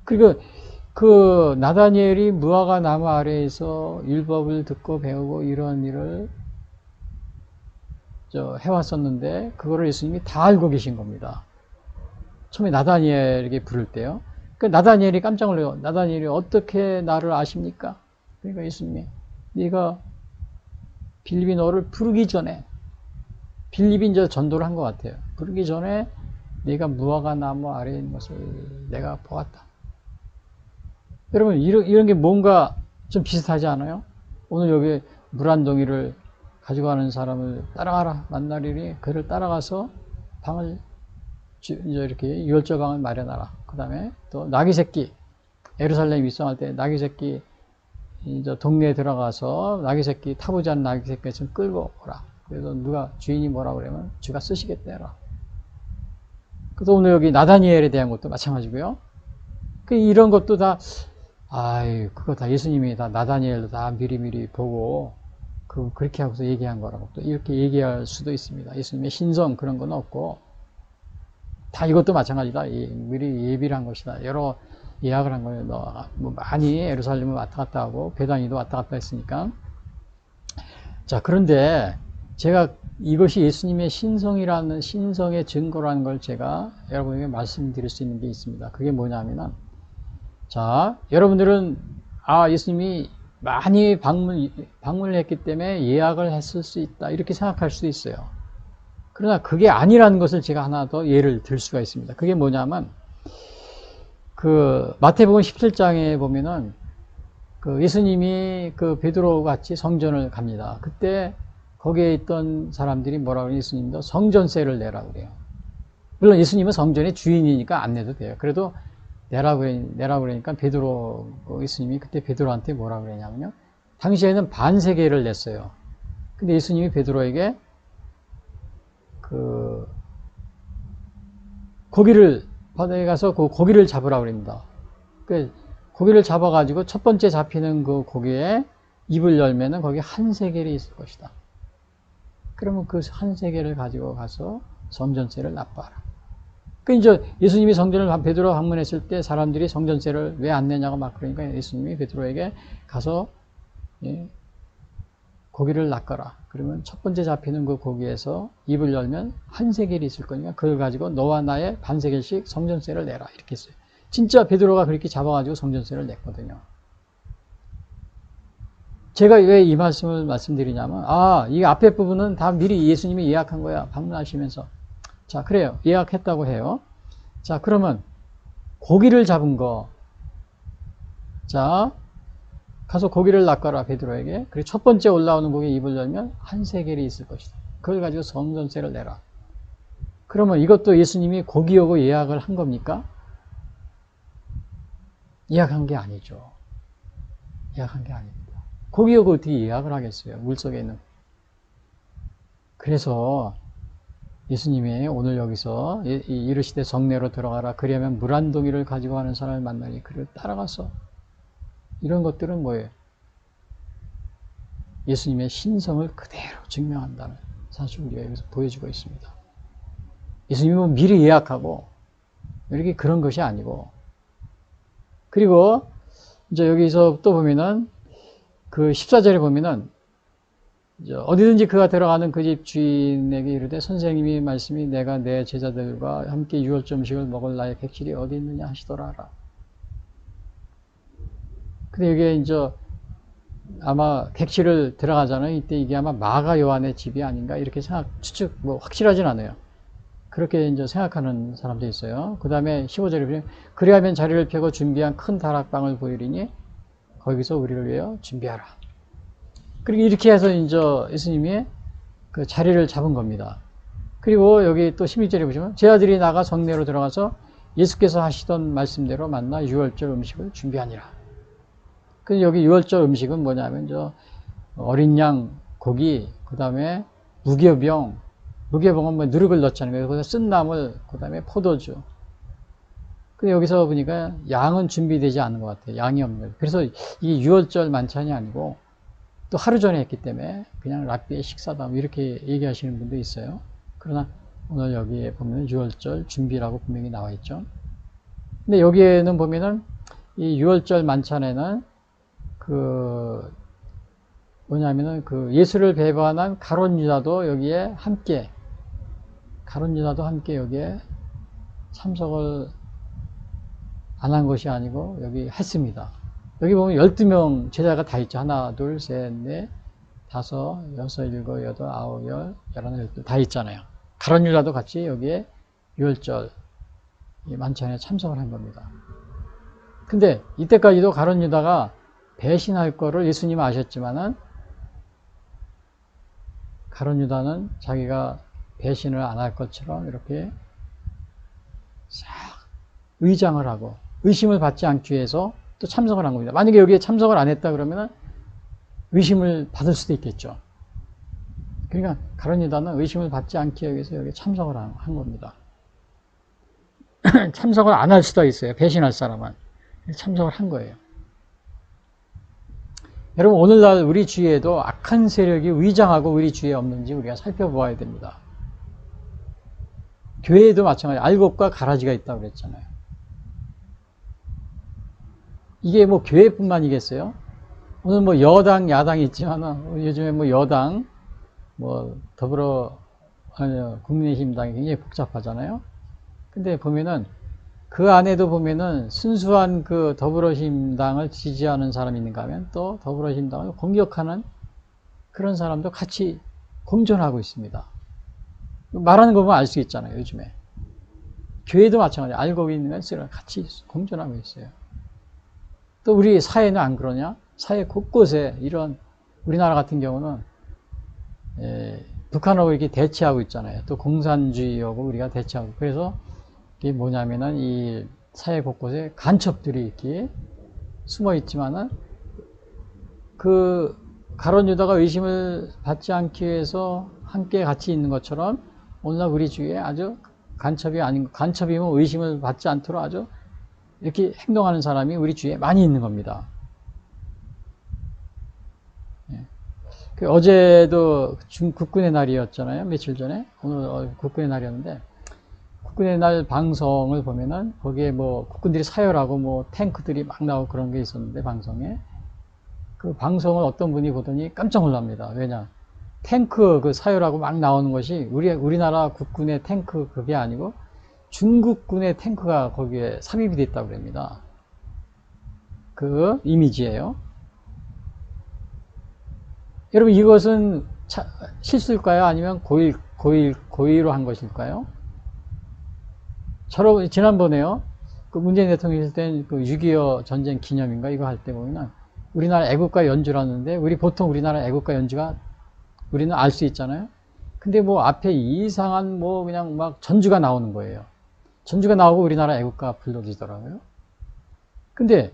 그리고 그 나다니엘이 무화과 나무 아래에서 율법을 듣고 배우고 이런 일을 해왔었는데 그거를 예수님이 다 알고 계신 겁니다. 처음에 나다니엘에게 부를 때요. 그 나다니엘이 깜짝 놀라요. 나다니엘이 어떻게 나를 아십니까? 그러니까 예수님이 네가 빌립이 너를 부르기 전에 빌립이 이제 전도를 한 것 같아요. 부르기 전에 네가 무화과 나무 아래에 있는 것을 내가 보았다. 여러분 이런 게 뭔가 좀 비슷하지 않아요? 오늘 여기 물 한 동이를 가지고 가는 사람을 따라가라 만나리니 그를 따라가서 방을 이제 이렇게 유월절 방을 마련하라. 그 다음에 또 나귀 새끼 예루살렘 입성할 때 나귀 새끼 이제 동네에 들어가서 나귀 새끼 타보지 않은 나귀 새끼 좀 끌고 오라. 그래서 누가 주인이 뭐라 그러면 주가 쓰시겠다 해라. 그래서 오늘 여기 나다니엘에 대한 것도 마찬가지고요. 이런 것도 다 그거 다 예수님이 다 나다니엘도 다 미리미리 보고 그렇게 하고서 얘기한 거라고 또 이렇게 얘기할 수도 있습니다. 예수님의 신성 그런 건 없고 다 이것도 마찬가지다. 미리 예비를 한 것이다. 여러 예약을 한 거예요. 뭐 많이 예루살렘을 왔다 갔다 하고 베다니도 왔다 갔다 했으니까. 자, 그런데 제가 이것이 예수님의 신성이라는 신성의 증거라는 걸 제가 여러분에게 말씀드릴 수 있는 게 있습니다. 그게 뭐냐면은 자, 여러분들은 예수님이 많이 방문을 했기 때문에 예약을 했을 수 있다. 이렇게 생각할 수도 있어요. 그러나 그게 아니라는 것을 제가 하나 더 예를 들 수가 있습니다. 그게 뭐냐면 마태복음 17장에 보면은 그 예수님이 그 베드로 같이 성전을 갑니다. 그때 거기에 있던 사람들이 뭐라고 그래요? 예수님도 성전세를 내라고 그래요. 물론 예수님은 성전의 주인이니까 안 내도 돼요. 그래도 내라고 그러니까 베드로, 예수님이 그때 베드로한테 뭐라고 그러냐면요. 당시에는 반세계를 냈어요. 근데 예수님이 베드로에게 그 고기를 바다에 가서 그 고기를 잡으라고 그럽니다. 그 고기를 잡아가지고 첫 번째 잡히는 그 고기에 입을 열면은 거기 한 세겔이 있을 것이다. 그러면 그 한 세겔을 가지고 가서 성전세를 납부하라. 그 이제 예수님이 성전을 베드로 방문했을 때 사람들이 성전세를 왜 안 내냐고 막 그러니까 예수님이 베드로에게 가서 고기를 낚아라. 그러면 첫 번째 잡히는 그 고기에서 입을 열면 한 세겔이 있을 거니까 그걸 가지고 너와 나의 반 세겔씩 성전세를 내라. 이렇게 했어요. 진짜 베드로가 그렇게 잡아가지고 성전세를 냈거든요. 제가 왜 이 말씀을 말씀드리냐면, 이 앞에 부분은 다 미리 예수님이 예약한 거야. 방문하시면서. 자, 그래요. 예약했다고 해요. 자, 그러면 고기를 잡은 거. 자, 가서 고기를 낚아라, 베드로에게. 그리고 첫 번째 올라오는 고기에 입을 열면 한 세겔이 있을 것이다. 그걸 가지고 성전세를 내라. 그러면 이것도 예수님이 고기하고 예약을 한 겁니까? 예약한 게 아니죠. 예약한 게 아닙니다. 고기하고 어떻게 예약을 하겠어요? 물속에 있는. 그래서 예수님이 오늘 여기서 이르시되 성내로 들어가라. 그리하면 물 한 동이를 가지고 가는 사람을 만나니 그를 따라가서. 이런 것들은 뭐예요? 예수님의 신성을 그대로 증명한다는 사실 우리가 여기서 보여주고 있습니다. 예수님은 미리 예약하고 이렇게 그런 것이 아니고, 그리고 이제 여기서 또 보면은 그 14절에 보면은 어디든지 그가 들어가는 그 집 주인에게 이르되 선생님이 말씀이 내가 내 제자들과 함께 유월절 음식을 먹을 나의 객실이 어디 있느냐 하시더라. 근데 이게 이제 아마 객실을 들어가잖아요. 이때 이게 아마 마가 요한의 집이 아닌가 이렇게 추측 확실하진 않아요. 그렇게 이제 생각하는 사람도 있어요. 그 다음에 15절에 보면 그리하면 자리를 펴고 준비한 큰 다락방을 보이리니 거기서 우리를 위하여 준비하라. 그리고 이렇게 해서 이제 예수님이 그 자리를 잡은 겁니다. 그리고 여기 또 16절에 보시면 제 아들이 나가 성내로 들어가서 예수께서 하시던 말씀대로 만나 유월절 음식을 준비하니라. 그 여기 유월절 음식은 뭐냐면 저 어린 양 고기, 그 다음에 무교병은 뭐 누룩을 넣자는 거예요. 그래서 쓴 나물, 그 다음에 포도주. 근데 여기서 보니까 양은 준비되지 않은 것 같아요. 양이 없는 거예요. 그래서 이 유월절 만찬이 아니고 또 하루 전에 했기 때문에 그냥 랍비의 식사다 이렇게 얘기하시는 분도 있어요. 그러나 오늘 여기에 보면 유월절 준비라고 분명히 나와 있죠. 근데 여기에는 보면은 이 유월절 만찬에는 그 뭐냐면은 그 예수를 배반한 가룟 유다도 여기에 함께 여기에 참석을 안 한 것이 아니고 여기 했습니다. 여기 보면 12명 제자가 다 있죠. 하나, 둘, 셋, 넷, 다섯, 여섯, 일곱, 여덟, 아홉, 열, 열하나, 열둘 다 있잖아요. 가룟 유다도 같이 여기에 유월절 만찬에 참석을 한 겁니다. 근데 이때까지도 가룟 유다가 배신할 거를 예수님은 아셨지만은 가룟 유다는 자기가 배신을 안 할 것처럼 이렇게 싹 의장을 하고 의심을 받지 않기 위해서 또 참석을 한 겁니다. 만약에 여기에 참석을 안 했다 그러면 의심을 받을 수도 있겠죠. 그러니까 가룟 유다는 의심을 받지 않기 위해서 여기에 참석을 한 겁니다. 참석을 안 할 수도 있어요. 배신할 사람은. 참석을 한 거예요. 여러분 오늘날 우리 주위에도 악한 세력이 위장하고 우리 주위에 없는지 우리가 살펴보아야 됩니다. 교회에도 마찬가지예요. 알곡과 가라지가 있다고 그랬잖아요. 이게 뭐 교회뿐만이겠어요? 오늘 뭐 여당, 야당이 있지만 요즘에 뭐 여당, 뭐 국민의힘당이 굉장히 복잡하잖아요. 근데 보면은 그 안에도 보면은 순수한 그 더불어힘당을 지지하는 사람이 있는가 하면 또 더불어힘당을 공격하는 그런 사람도 같이 공존하고 있습니다. 말하는 거 보면 알 수 있잖아요, 요즘에. 교회도 마찬가지예요. 알고 있는 것을 같이 공존하고 있어요. 또 우리 사회는 안 그러냐? 사회 곳곳에 이런 우리나라 같은 경우는 북한하고 이렇게 대치하고 있잖아요. 또 공산주의하고 우리가 대치하고. 그래서 이게 뭐냐면은 이 사회 곳곳에 간첩들이 이렇게 숨어 있지만은 그 가룟 유다가 의심을 받지 않기 위해서 함께 같이 있는 것처럼 오늘날 우리 주위에 아주 간첩이면 의심을 받지 않도록 아주 이렇게 행동하는 사람이 우리 주위에 많이 있는 겁니다. 어제도 국군의 날이었잖아요. 며칠 전에. 오늘 국군의 날이었는데, 국군의 날 방송을 보면은 거기에 뭐 국군들이 사열하고 뭐 탱크들이 막 나오고 그런 게 있었는데, 방송에. 그 방송을 어떤 분이 보더니 깜짝 놀랍니다. 왜냐? 탱크 그 사열하고 막 나오는 것이 우리나라 국군의 탱크 그게 아니고 중국군의 탱크가 거기에 삽입이 됐다고 그럽니다. 그 이미지예요. 여러분 이것은 실수일까요? 아니면 고의로 한 것일까요? 지난번에요. 그 문재인 대통령이 있을 땐 그 6.25 전쟁 기념인가 이거 할 때 보면은 우리나라 애국가 연주라는데 보통 우리나라 애국가 연주가 우리는 알 수 있잖아요. 근데 뭐 앞에 이상한 뭐 그냥 막 전주가 나오는 거예요. 전주가 나오고 우리나라 애국가 불러지더라고요. 근데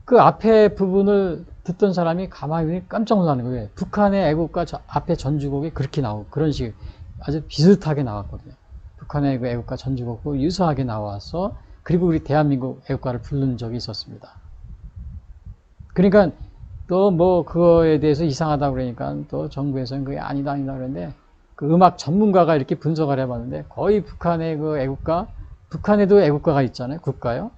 그 앞에 부분을 듣던 사람이 가만히 깜짝 놀라는 거예요. 북한의 애국가 앞에 전주곡이 그렇게 나오고 그런 식 아주 비슷하게 나왔거든요. 북한의 그 애국가 전주곡도 유사하게 나와서 그리고 우리 대한민국 애국가를 부른 적이 있었습니다. 그러니까 또 뭐 그거에 대해서 이상하다 그러니까 또 정부에서는 그게 아니다 그러는데 그 음악 전문가가 이렇게 분석을 해봤는데 거의 북한의 그 애국가, 북한에도 애국가가 있잖아요. 국가요.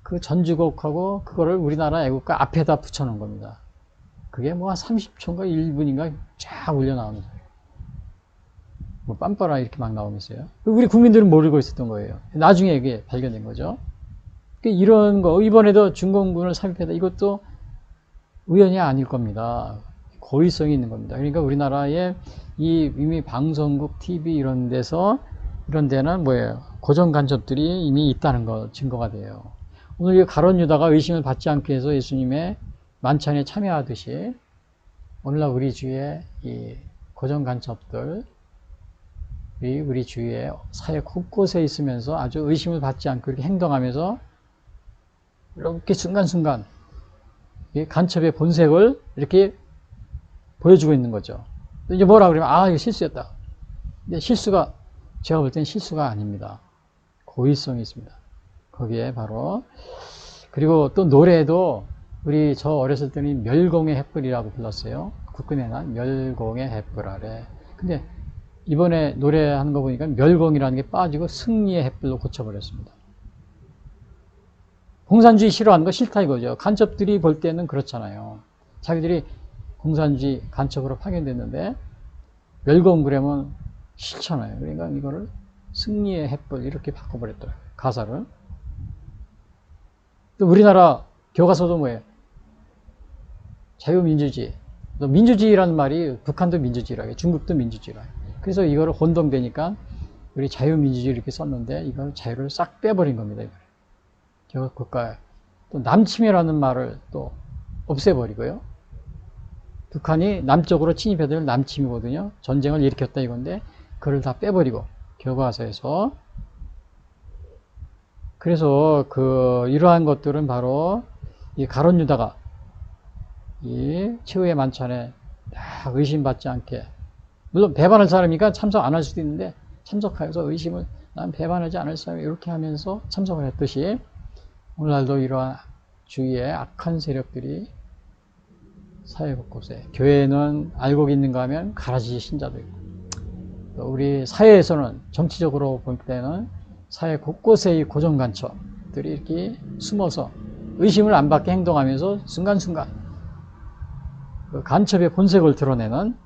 그 전주곡하고 그거를 우리나라 애국가 앞에다 붙여놓은 겁니다. 그게 뭐 한 30초인가 1분인가 쫙 올려 나오는 거예요. 뭐 빰빠라 이렇게 막 나오면서요. 우리 국민들은 모르고 있었던 거예요. 나중에 이게 발견된 거죠. 이런 거 이번에도 중공군을 삽입했다. 이것도 우연이 아닐 겁니다. 고의성이 있는 겁니다. 그러니까 우리나라에 이미 방송국, TV 이런 데는 뭐예요? 고정 간첩들이 이미 있다는 거 증거가 돼요. 오늘 이 가룟 유다가 의심을 받지 않기 위해서 예수님의 만찬에 참여하듯이 오늘날 우리 주위에 이 고정 간첩들이 우리 주위에 사회 곳곳에 있으면서 아주 의심을 받지 않고 이렇게 행동하면서 이렇게 순간순간 이 간첩의 본색을 이렇게 보여주고 있는 거죠. 이제 뭐라 그러면 이거 실수였다. 근데 실수가 제가 볼 땐 실수가 아닙니다. 고의성이 있습니다. 거기에 바로 그리고 또 노래도 저 어렸을 때는 멸공의 횃불이라고 불렀어요. 국군의 날 멸공의 횃불 아래. 근데 이번에 노래하는 거 보니까 멸공이라는 게 빠지고 승리의 횃불로 고쳐버렸습니다. 공산주의 싫어하는 거 싫다 이거죠. 간첩들이 볼 때는 그렇잖아요. 자기들이 공산주의 간첩으로 파견됐는데 멸공 그러면 싫잖아요. 그러니까 이거를 승리의 횃불 이렇게 바꿔버렸더라고요. 가사를. 또 우리나라 교과서도 뭐예요? 자유민주주의. 또 민주주의라는 말이 북한도 민주주의라고 해요. 중국도 민주주의라고 해요. 그래서 이거를 혼동되니까 우리 자유민주주의 이렇게 썼는데 이걸 자유를 싹 빼버린 겁니다. 국가에. 또 남침이라는 말을 또 없애버리고요. 북한이 남쪽으로 침입해들 남침이거든요. 전쟁을 일으켰다 이건데 그걸 다 빼버리고 교과서에서. 그래서 이러한 것들은 바로 이 가룟 유다가 이 최후의 만찬에 다 의심받지 않게, 물론 배반할 사람이니까 참석 안 할 수도 있는데 참석해서 의심을 난 배반하지 않을 사람 이렇게 하면서 참석을 했듯이 오늘날도 이러한 주위에 악한 세력들이 사회 곳곳에, 교회는 알고 있는가 하면 가라지 신자도 있고, 또 우리 사회에서는 정치적으로 볼 때는 사회 곳곳에 이 고정 간첩들이 이렇게 숨어서 의심을 안 받게 행동하면서 순간순간 그 간첩의 본색을 드러내는,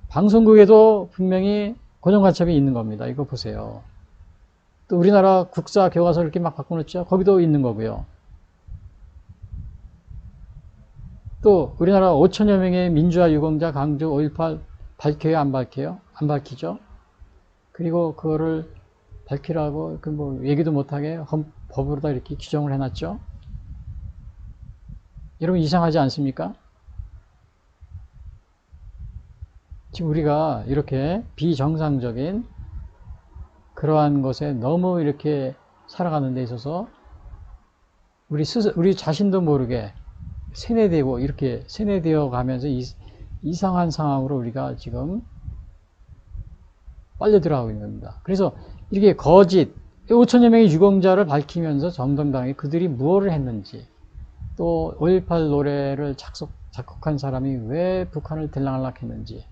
방송국에도 분명히 고정 간첩이 있는 겁니다. 이거 보세요. 또 우리나라 국사 교과서를 이렇게 막 바꿔놓죠. 거기도 있는 거고요. 또 우리나라 5천여 명의 민주화 유공자 강조 5.18 밝혀요? 안 밝혀요? 안 밝히죠. 그리고 그거를 밝히라고 뭐 얘기도 못하게 법으로다 이렇게 규정을 해놨죠. 여러분 이상하지 않습니까? 지금 우리가 이렇게 비정상적인 그러한 것에 너무 이렇게 살아가는 데 있어서 우리 자신도 모르게 세뇌되고 이렇게 세뇌되어 가면서 이상한 상황으로 우리가 지금 빨려 들어가고 있는 겁니다. 그래서 이렇게 거짓 5천여 명의 유공자를 밝히면서 정정당하게 그들이 무엇을 했는지, 또 5.18 노래를 작곡한 사람이 왜 북한을 들락날락했는지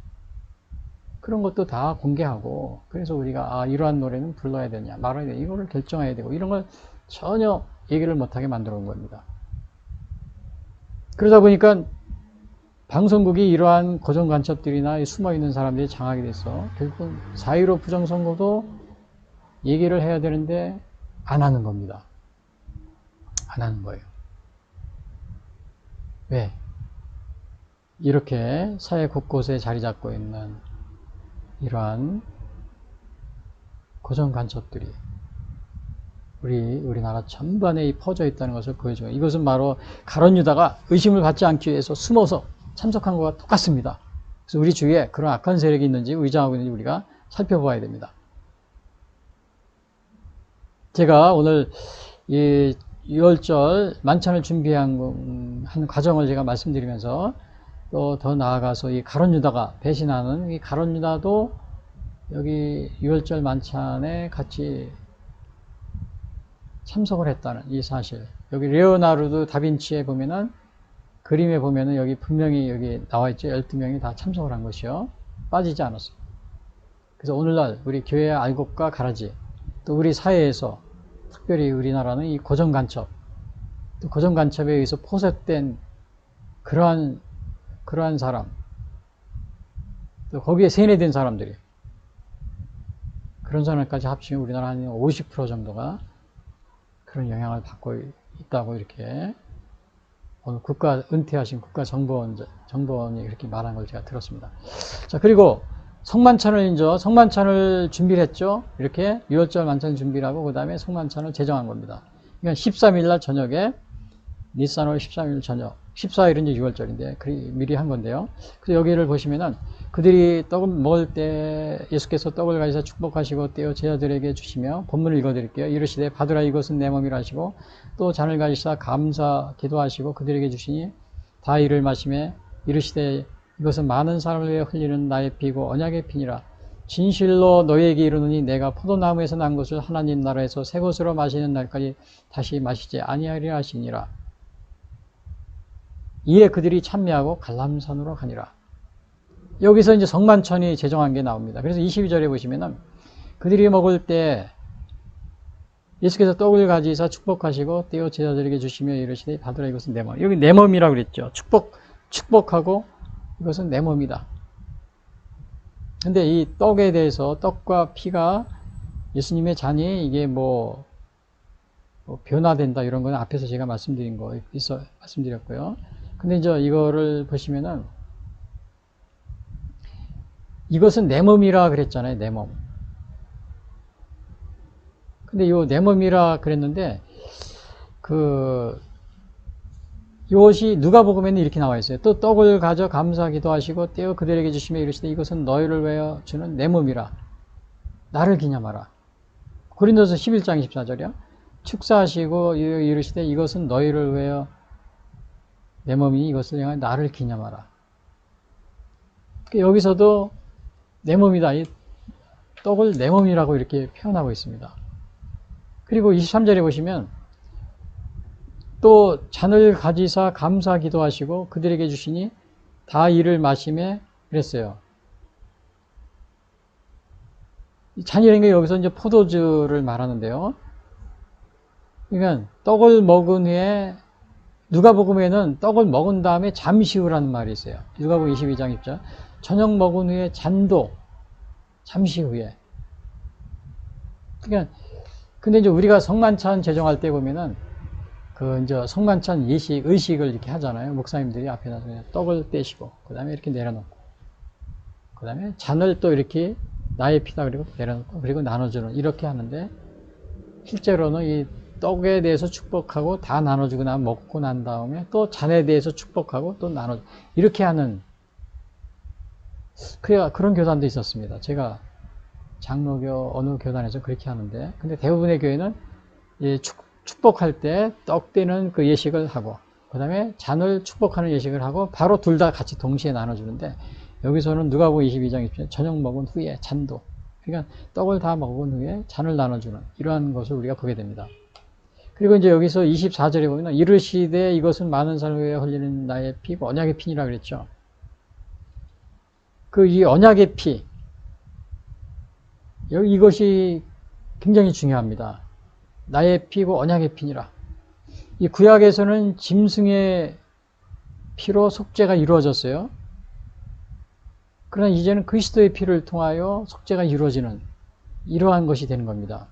그런 것도 다 공개하고, 그래서 우리가 이러한 노래는 불러야 되냐 말아야 되냐 이거를 결정해야 되고, 이런 걸 전혀 얘기를 못하게 만들어 온 겁니다. 그러다 보니까 방송국이 이러한 고정간첩들이나 숨어있는 사람들이 장악이 돼서 결국 4.15 부정선거도 얘기를 해야 되는데 안 하는 겁니다. 안 하는 거예요. 왜? 이렇게 사회 곳곳에 자리 잡고 있는 이러한 고정간첩들이 우리나라 전반에 퍼져 있다는 것을 보여줘요. 이것은 바로 가룟 유다가 의심을 받지 않기 위해서 숨어서 참석한 것과 똑같습니다. 그래서 우리 주위에 그런 악한 세력이 있는지 의장하고 있는지 우리가 살펴봐야 됩니다. 제가 오늘 이 6월절 만찬을 준비한 과정을 제가 말씀드리면서 또 더 나아가서 이 가룟 유다가 배신하는 이 가룟 유다도 여기 6월절 만찬에 같이 참석을 했다는 이 사실. 여기 레오나르도 다빈치에 보면은 그림에 보면은 여기 분명히 여기 나와 있죠. 12명이 다 참석을 한 것이요. 빠지지 않았어요. 그래서 오늘날 우리 교회의 알곡과 가라지, 또 우리 사회에서 특별히 우리나라는 이 고정간첩, 또 고정간첩에 의해서 포섭된 그러한 사람, 또 거기에 세뇌된 사람들이, 그런 사람까지 합치면 우리나라 한 50% 정도가 그런 영향을 받고 있다고 이렇게 오늘 은퇴하신 국가정보원이 이렇게 말한 걸 제가 들었습니다. 자, 그리고 성만찬을 준비를 했죠. 이렇게 6월절 만찬 준비를 하고 그 다음에 성만찬을 제정한 겁니다. 그러니까 13일 날 저녁에 니산월 13일 저녁, 14일은 이제 6월절인데 미리 한 건데요. 그래서 여기를 보시면은 그들이 떡을 먹을 때 예수께서 떡을 가지사 축복하시고 떼어 제자들에게 주시며, 본문을 읽어드릴게요. 이르시되 받으라 이것은 내 몸이라 하시고, 또 잔을 가지사 감사 기도하시고 그들에게 주시니 다 이를 마시매 이르시되 이것은 많은 사람을 위해 흘리는 나의 피고 언약의 피니라. 진실로 너희에게 이르노니 내가 포도나무에서 난 것을 하나님 나라에서 새 것으로 마시는 날까지 다시 마시지 아니하리라 하시니라. 이에 그들이 찬미하고 갈람산으로 가니라. 여기서 이제 성만찬이 제정한 게 나옵니다. 그래서 22절에 보시면은 그들이 먹을 때 예수께서 떡을 가지사 축복하시고 떼어 제자들에게 주시며 이르시되 받으라 이것은 내 몸. 여기 내 몸이라고 그랬죠. 축복하고 이것은 내 몸이다. 근데 이 떡에 대해서 떡과 피가 예수님의 잔이 이게 뭐 변화된다 이런 건 앞에서 제가 말씀드렸고요. 근데 이제 이거를 보시면은 이것은 내 몸이라 그랬잖아요. 내 몸. 근데 이 내 몸이라 그랬는데 이것이 누가복음에는 이렇게 나와 있어요. 또 떡을 가져 감사 기도하시고 떼어 그들에게 주시며 이르시되 이것은 너희를 위하여 주는 내 몸이라. 나를 기념하라. 고린도서 11장 24절이요. 축사하시고 이르시되 이것은 너희를 위하여 내 몸이니 이것을 향하여 나를 기념하라. 여기서도 내 몸이다. 이 떡을 내 몸이라고 이렇게 표현하고 있습니다. 그리고 23절에 보시면 또 잔을 가지사 감사 기도하시고 그들에게 주시니 다 이를 마시매 그랬어요. 잔이라는 게 여기서 이제 포도주를 말하는데요. 그러니까 떡을 먹은 후에 누가복음에는 떡을 먹은 다음에 잠시 후라는 말이 있어요. 누가복음 22장 6절. 저녁 먹은 후에 잔도 잠시 후에. 그러니까 근데 이제 우리가 성만찬 제정할 때 보면은 이제 성만찬 의식을 이렇게 하잖아요. 목사님들이 앞에 나서 떡을 떼시고, 그 다음에 이렇게 내려놓고, 그 다음에 잔을 또 이렇게 나의 피다 그리고 내려놓고, 그리고 나눠주는, 이렇게 하는데, 실제로는 이 떡에 대해서 축복하고 다 나눠주고 나 먹고 난 다음에 또 잔에 대해서 축복하고 또 나눠 이렇게 하는 그런 교단도 있었습니다. 제가 장로교 어느 교단에서 그렇게 하는데 근데 대부분의 교회는 축복할 때 떡 되는 그 예식을 하고 그 다음에 잔을 축복하는 예식을 하고 바로 둘 다 같이 동시에 나눠주는데 여기서는 누가복음 22장 20절 저녁 먹은 후에 잔도 그러니까 떡을 다 먹은 후에 잔을 나눠주는 이러한 것을 우리가 보게 됩니다. 그리고 이제 여기서 24절에 보면 이르시되 이것은 많은 사람을 위해 흘리는 나의 피고 언약의 피니라 그랬죠. 이 언약의 피 이것이 굉장히 중요합니다. 나의 피고 언약의 피니라. 이 구약에서는 짐승의 피로 속죄가 이루어졌어요. 그러나 이제는 그리스도의 피를 통하여 속죄가 이루어지는 이러한 것이 되는 겁니다.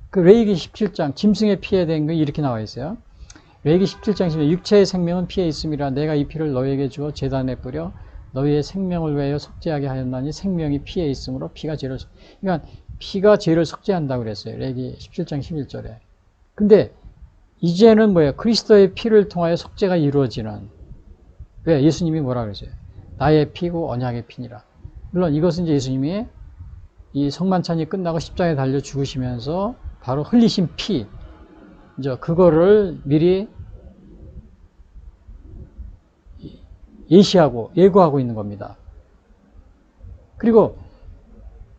그 레위기 17장 짐승의 피에 대한 게 이렇게 나와 있어요. 레위기 17장 10절 육체의 생명은 피에 있음이라 내가 이 피를 너희에게 주어 제단에 뿌려 너희의 생명을 위하여 속죄하게 하였나니 생명이 피에 있으므로 피가 죄를 그러니까 피가 죄를 속죄한다고 그랬어요. 레위기 17장 11절에. 근데 이제는 뭐예요? 그리스도의 피를 통하여 속죄가 이루어지는 왜? 예수님이 뭐라 그랬어요? 나의 피고 언약의 피니라. 물론 이것은 이제 예수님이 이 성만찬이 끝나고 십자가에 달려 죽으시면서 바로 흘리신 피, 이제 그거를 미리 예고하고 있는 겁니다. 그리고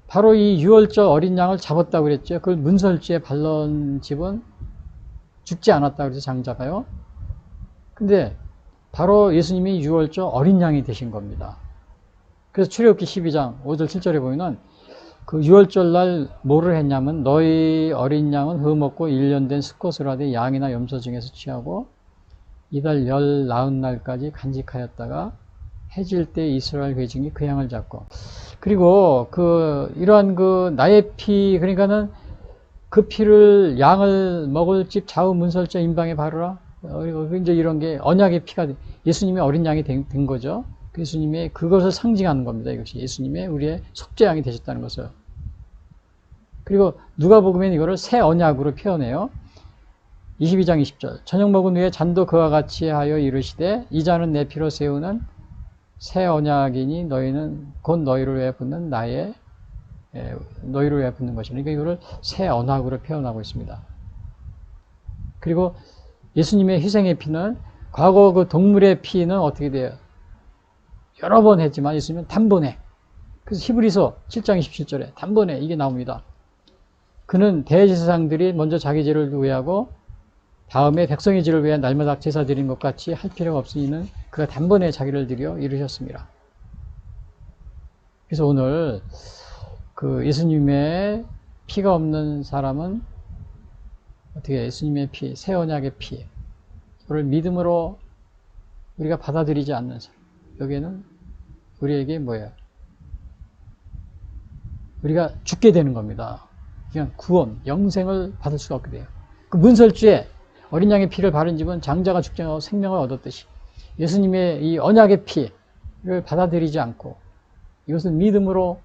바로 이 유월절 어린 양을 잡았다고 그랬죠. 그걸 문설주에 발른 집은 죽지 않았다고 그래서 장자가요. 근데 바로 예수님이 유월절 어린 양이 되신 겁니다. 그래서 출애굽기 12장 5절 7절에 보면은 그 유월절 날 뭐를 했냐면 너희 어린 양은 흠없고 1년 된 수컷을 하되 양이나 염소 중에서 취하고 이달 열 나흔 날까지 간직하였다가 해질 때 이스라엘 회중이 그 양을 잡고 그리고 이러한 나의 피 그러니까는 그 피를 양을 먹을 집 좌우 문설주 임방에 바르라. 그리고 이제 이런 게 언약의 피가 예수님의 어린 양이 된 거죠. 예수님의 그것을 상징하는 겁니다. 이것이 예수님의 우리의 속죄양이 되셨다는 것을. 그리고 누가복음엔 이거를 새 언약으로 표현해요. 22장 20절 저녁 먹은 후에 잔도 그와 같이 하여 이르시되 이 잔은 내 피로 세우는 새 언약이니 너희는 곧 너희를 위해 붓는 너희를 위해 붓는 것이니 그러니까 이거를 새 언약으로 표현하고 있습니다. 그리고 예수님의 희생의 피는 과거 그 동물의 피는 어떻게 돼요? 여러 번 했지만 예수님은 단번에 그래서 히브리서 7장 27절에 단번에 이게 나옵니다. 그는 대제사장들이 먼저 자기 죄를 위하고 다음에 백성의 죄를 위해 날마다 제사 드린 것 같이 할 필요가 없으니는 그가 단번에 자기를 드려 이루셨습니다. 그래서 오늘 예수님의 피가 없는 사람은 어떻게 예수님의 피, 새 언약의 피 이걸 믿음으로 우리가 받아들이지 않는 사람 여기에는 우리에게 뭐예요? 우리가 죽게 되는 겁니다. 그냥 구원, 영생을 받을 수가 없게 돼요. 그 문설주에 어린 양의 피를 바른 집은 장자가 죽지 않고 생명을 얻었듯이 예수님의 이 언약의 피를 받아들이지 않고 이것을 믿음으로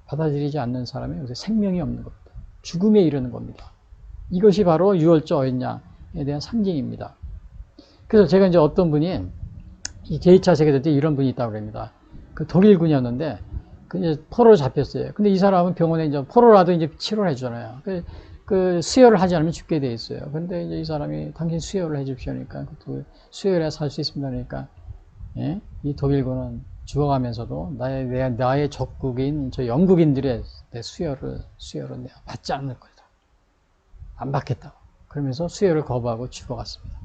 받아들이지 않는 사람이 요새 생명이 없는 겁니다. 죽음에 이르는 겁니다. 이것이 바로 유월절 어린 양에 대한 상징입니다. 그래서 제가 이제 어떤 분이 이 제2차 세계대전 때 이런 분이 있다고 합니다. 그 독일군이었는데 이제 포로로 잡혔어요. 근데 이 사람은 병원에 이제 포로라도 이제 치료를 해주잖아요. 그 수혈을 하지 않으면 죽게 돼 있어요. 근데 이제 이 사람이 당신 수혈을 해줍시오. 그러니까 수혈해 살 수 있습니다. 그러니까 예? 이 독일군은 죽어가면서도 나의 적국인 저 영국인들의 내 수혈을 내가 받지 않을 거다. 안 받겠다고. 그러면서 수혈을 거부하고 죽어갔습니다.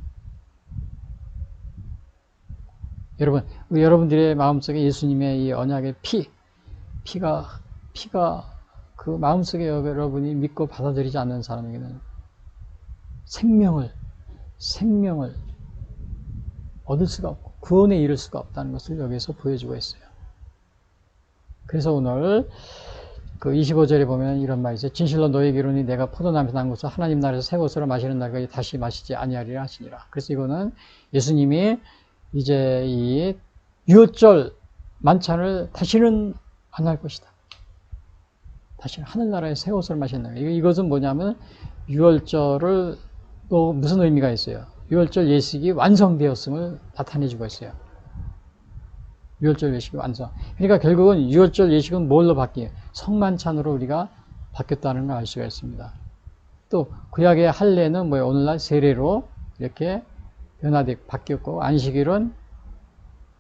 여러분들의 마음속에 예수님의 이 언약의 피가 그 마음속에 여러분이 믿고 받아들이지 않는 사람에게는 생명을 얻을 수가 없고 구원에 이를 수가 없다는 것을 여기서 보여주고 있어요. 그래서 오늘 그 25절에 보면 이런 말이 있어요. 진실로 너희에게 이르노니 내가 포도나무에서 난 것을 하나님 나라에서 새 것으로 마시는 날까지 다시 마시지 아니하리라 하시니라. 그래서 이거는 예수님이 이제 이 유월절 만찬을 다시는 안 할 것이다. 다시 하늘나라의 새 옷을 마신다. 이것은 뭐냐면 유월절을 또 무슨 의미가 있어요? 유월절 예식이 완성되었음을 나타내주고 있어요. 유월절 예식이 완성. 그러니까 결국은 유월절 예식은 뭘로 바뀌어요? 성만찬으로 우리가 바뀌었다는 걸 알 수가 있습니다. 또 구약의 할례는 뭐예요? 오늘날 세례로 이렇게 변화되고 바뀌었고, 안식일은,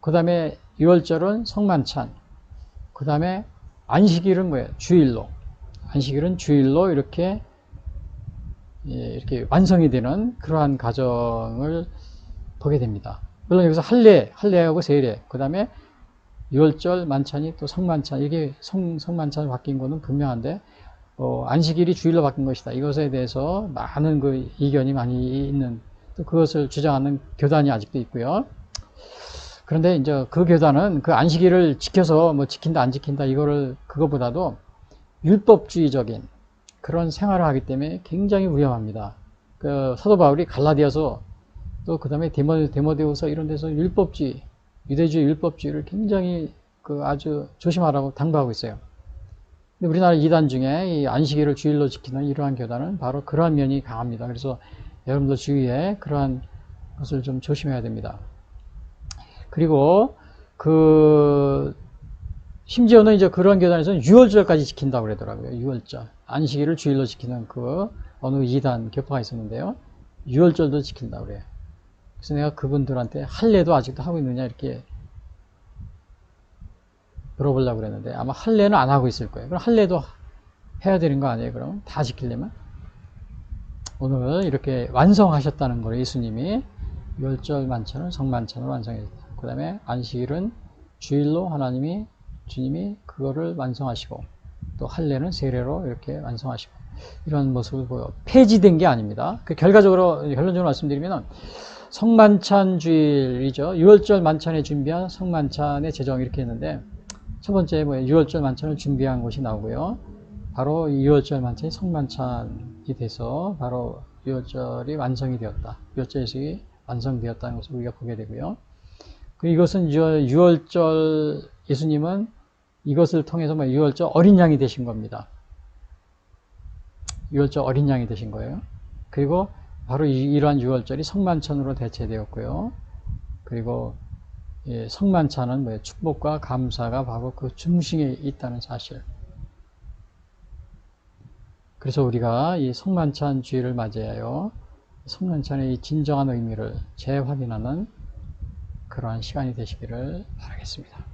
그 다음에 유월절은 성만찬, 그 다음에 안식일은 뭐예요? 주일로. 안식일은 주일로 이렇게 완성이 되는 그러한 과정을 보게 됩니다. 물론 여기서 할례하고 세례, 그 다음에 유월절 만찬이 또 성만찬, 이게 성만찬 바뀐 거는 분명한데, 안식일이 주일로 바뀐 것이다. 이것에 대해서 많은 그 이견이 많이 있는, 또 그것을 주장하는 교단이 아직도 있고요. 그런데 이제 그 교단은 그 안식일을 지켜서 뭐 지킨다 안 지킨다 그거보다도 율법주의적인 그런 생활을 하기 때문에 굉장히 위험합니다. 그 사도 바울이 갈라디아서, 또 그 다음에 데모데후서 이런 데서 율법주의, 유대주의 율법주의를 굉장히 아주 조심하라고 당부하고 있어요. 근데 우리나라 이단 중에 이 안식일을 주일로 지키는 이러한 교단은 바로 그러한 면이 강합니다. 그래서 여러분들 주위에 그러한 것을 좀 조심해야 됩니다. 그리고 심지어는 이제 그런 교단에서는 유월절까지 지킨다고 그러더라고요. 유월절. 안식일을 주일로 지키는 어느 이단 교파가 있었는데요. 유월절도 지킨다고 그래요. 그래서 내가 그분들한테 할례도 아직도 하고 있느냐 이렇게 물어보려고 그랬는데, 아마 할례는 안 하고 있을 거예요. 그럼 할례도 해야 되는 거 아니에요? 그럼 다 지키려면? 오늘 이렇게 완성하셨다는 거예요. 예수님이 유월절 만찬을 성만찬으로 완성했다. 그 다음에 안식일은 주일로 주님이 그거를 완성하시고, 또 할례는 세례로 이렇게 완성하시고, 이런 모습을 보여. 폐지된 게 아닙니다. 결론적으로 말씀드리면, 성만찬주일이죠. 유월절 만찬에 준비한 성만찬의 제정 이렇게 했는데, 첫 번째 유월절 만찬을 준비한 것이 나오고요. 바로 이 유월절 만찬이 성만찬이 돼서 바로 유월절이 완성이 되었다. 유월절 예식이 완성되었다는 것을 우리가 보게 되고요. 이것은 유월절, 예수님은 이것을 통해서 유월절 어린 양이 되신 겁니다. 유월절 어린 양이 되신 거예요. 그리고 바로 이러한 유월절이 성만찬으로 대체되었고요. 그리고 성만찬은 축복과 감사가 바로 그 중심에 있다는 사실. 그래서 우리가 이 성만찬 주일을 맞이하여 성만찬의 이 진정한 의미를 재확인하는 그러한 시간이 되시기를 바라겠습니다.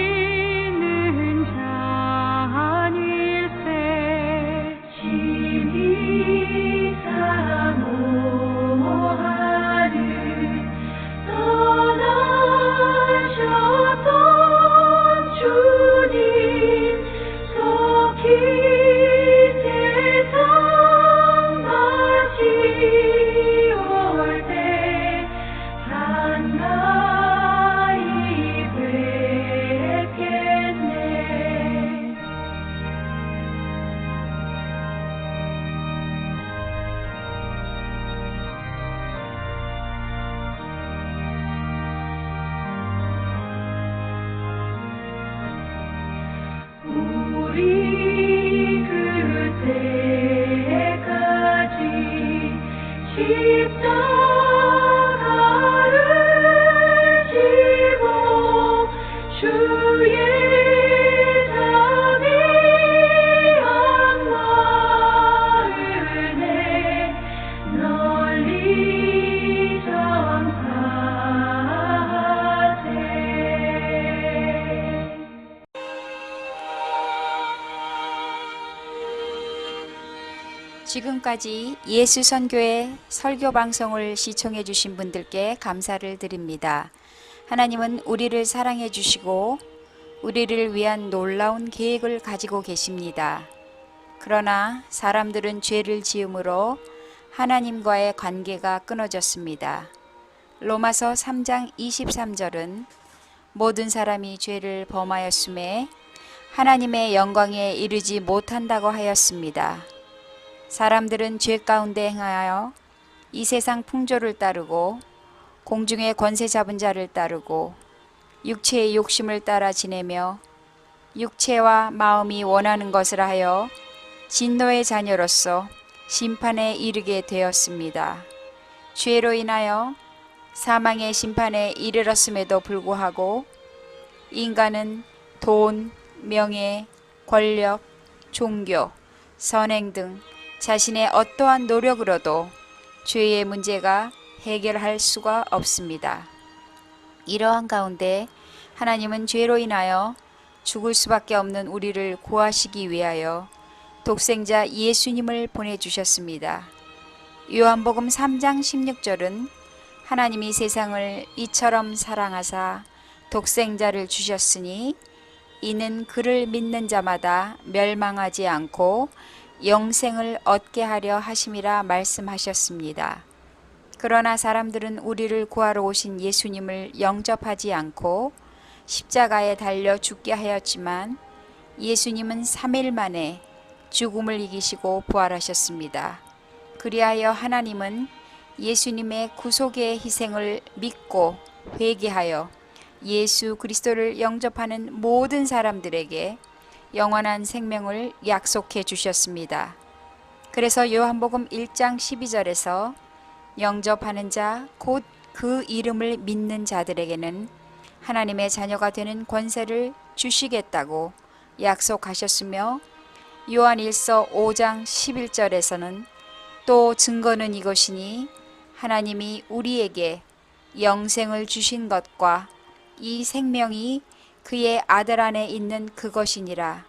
마시는 자 지금까지 예수선교의 설교 방송을 시청해 주신 분들께 감사를 드립니다. 하나님은 우리를 사랑해 주시고 우리를 위한 놀라운 계획을 가지고 계십니다. 그러나 사람들은 죄를 지음으로 하나님과의 관계가 끊어졌습니다. 로마서 3장 23절은 모든 사람이 죄를 범하였음에 하나님의 영광에 이르지 못한다고 하였습니다. 사람들은 죄 가운데 행하여 이 세상 풍조를 따르고 공중의 권세 잡은 자를 따르고 육체의 욕심을 따라 지내며 육체와 마음이 원하는 것을 하여 진노의 자녀로서 심판에 이르게 되었습니다. 죄로 인하여 사망의 심판에 이르렀음에도 불구하고 인간은 돈, 명예, 권력, 종교, 선행 등 자신의 어떠한 노력으로도 죄의 문제가 해결할 수가 없습니다. 이러한 가운데 하나님은 죄로 인하여 죽을 수밖에 없는 우리를 구하시기 위하여 독생자 예수님을 보내주셨습니다. 요한복음 3장 16절은 하나님이 세상을 이처럼 사랑하사 독생자를 주셨으니 이는 그를 믿는 자마다 멸망하지 않고 영생을 얻게 하려 하심이라 말씀하셨습니다. 그러나 사람들은 우리를 구하러 오신 예수님을 영접하지 않고 십자가에 달려 죽게 하였지만 예수님은 3일 만에 죽음을 이기시고 부활하셨습니다. 그리하여 하나님은 예수님의 구속의 희생을 믿고 회개하여 예수 그리스도를 영접하는 모든 사람들에게 영원한 생명을 약속해 주셨습니다. 그래서 요한복음 1장 12절에서 영접하는 자 곧 그 이름을 믿는 자들에게는 하나님의 자녀가 되는 권세를 주시겠다고 약속하셨으며 요한일서 5장 11절에서는 또 증거는 이것이니 하나님이 우리에게 영생을 주신 것과 이 생명이 그의 아들 안에 있는 그것이니라.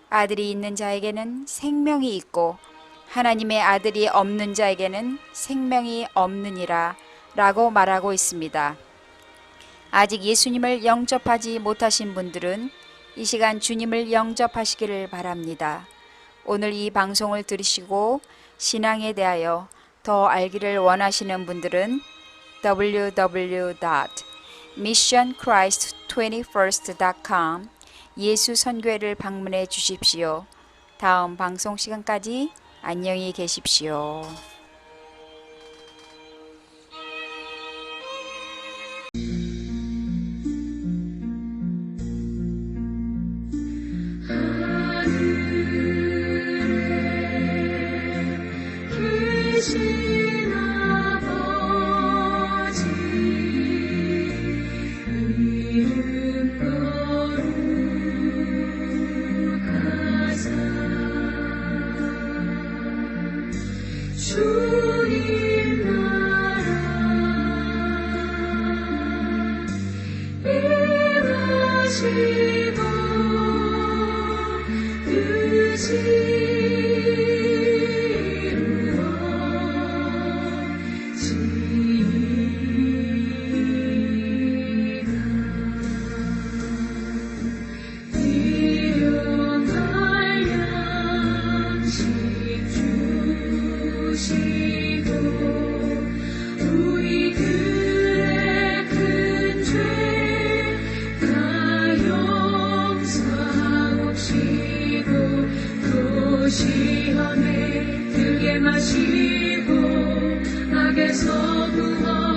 아들이 있는 자에게는 생명이 있고 하나님의 아들이 없는 자에게는 생명이 없느니라 라고 말하고 있습니다. 아직 예수님을 영접하지 못하신 분들은 이 시간 주님을 영접하시기를 바랍니다. 오늘 이 방송을 들으시고 신앙에 대하여 더 알기를 원하시는 분들은 www.missionchrist21st.com 예수선교회를 방문해 주십시오. 다음 방송 시간까지 안녕히 계십시오. 계신 아버지 이름 거룩하사 주님 나라 임하시고 뜻이 시험에 들게 마시고 악에서 구원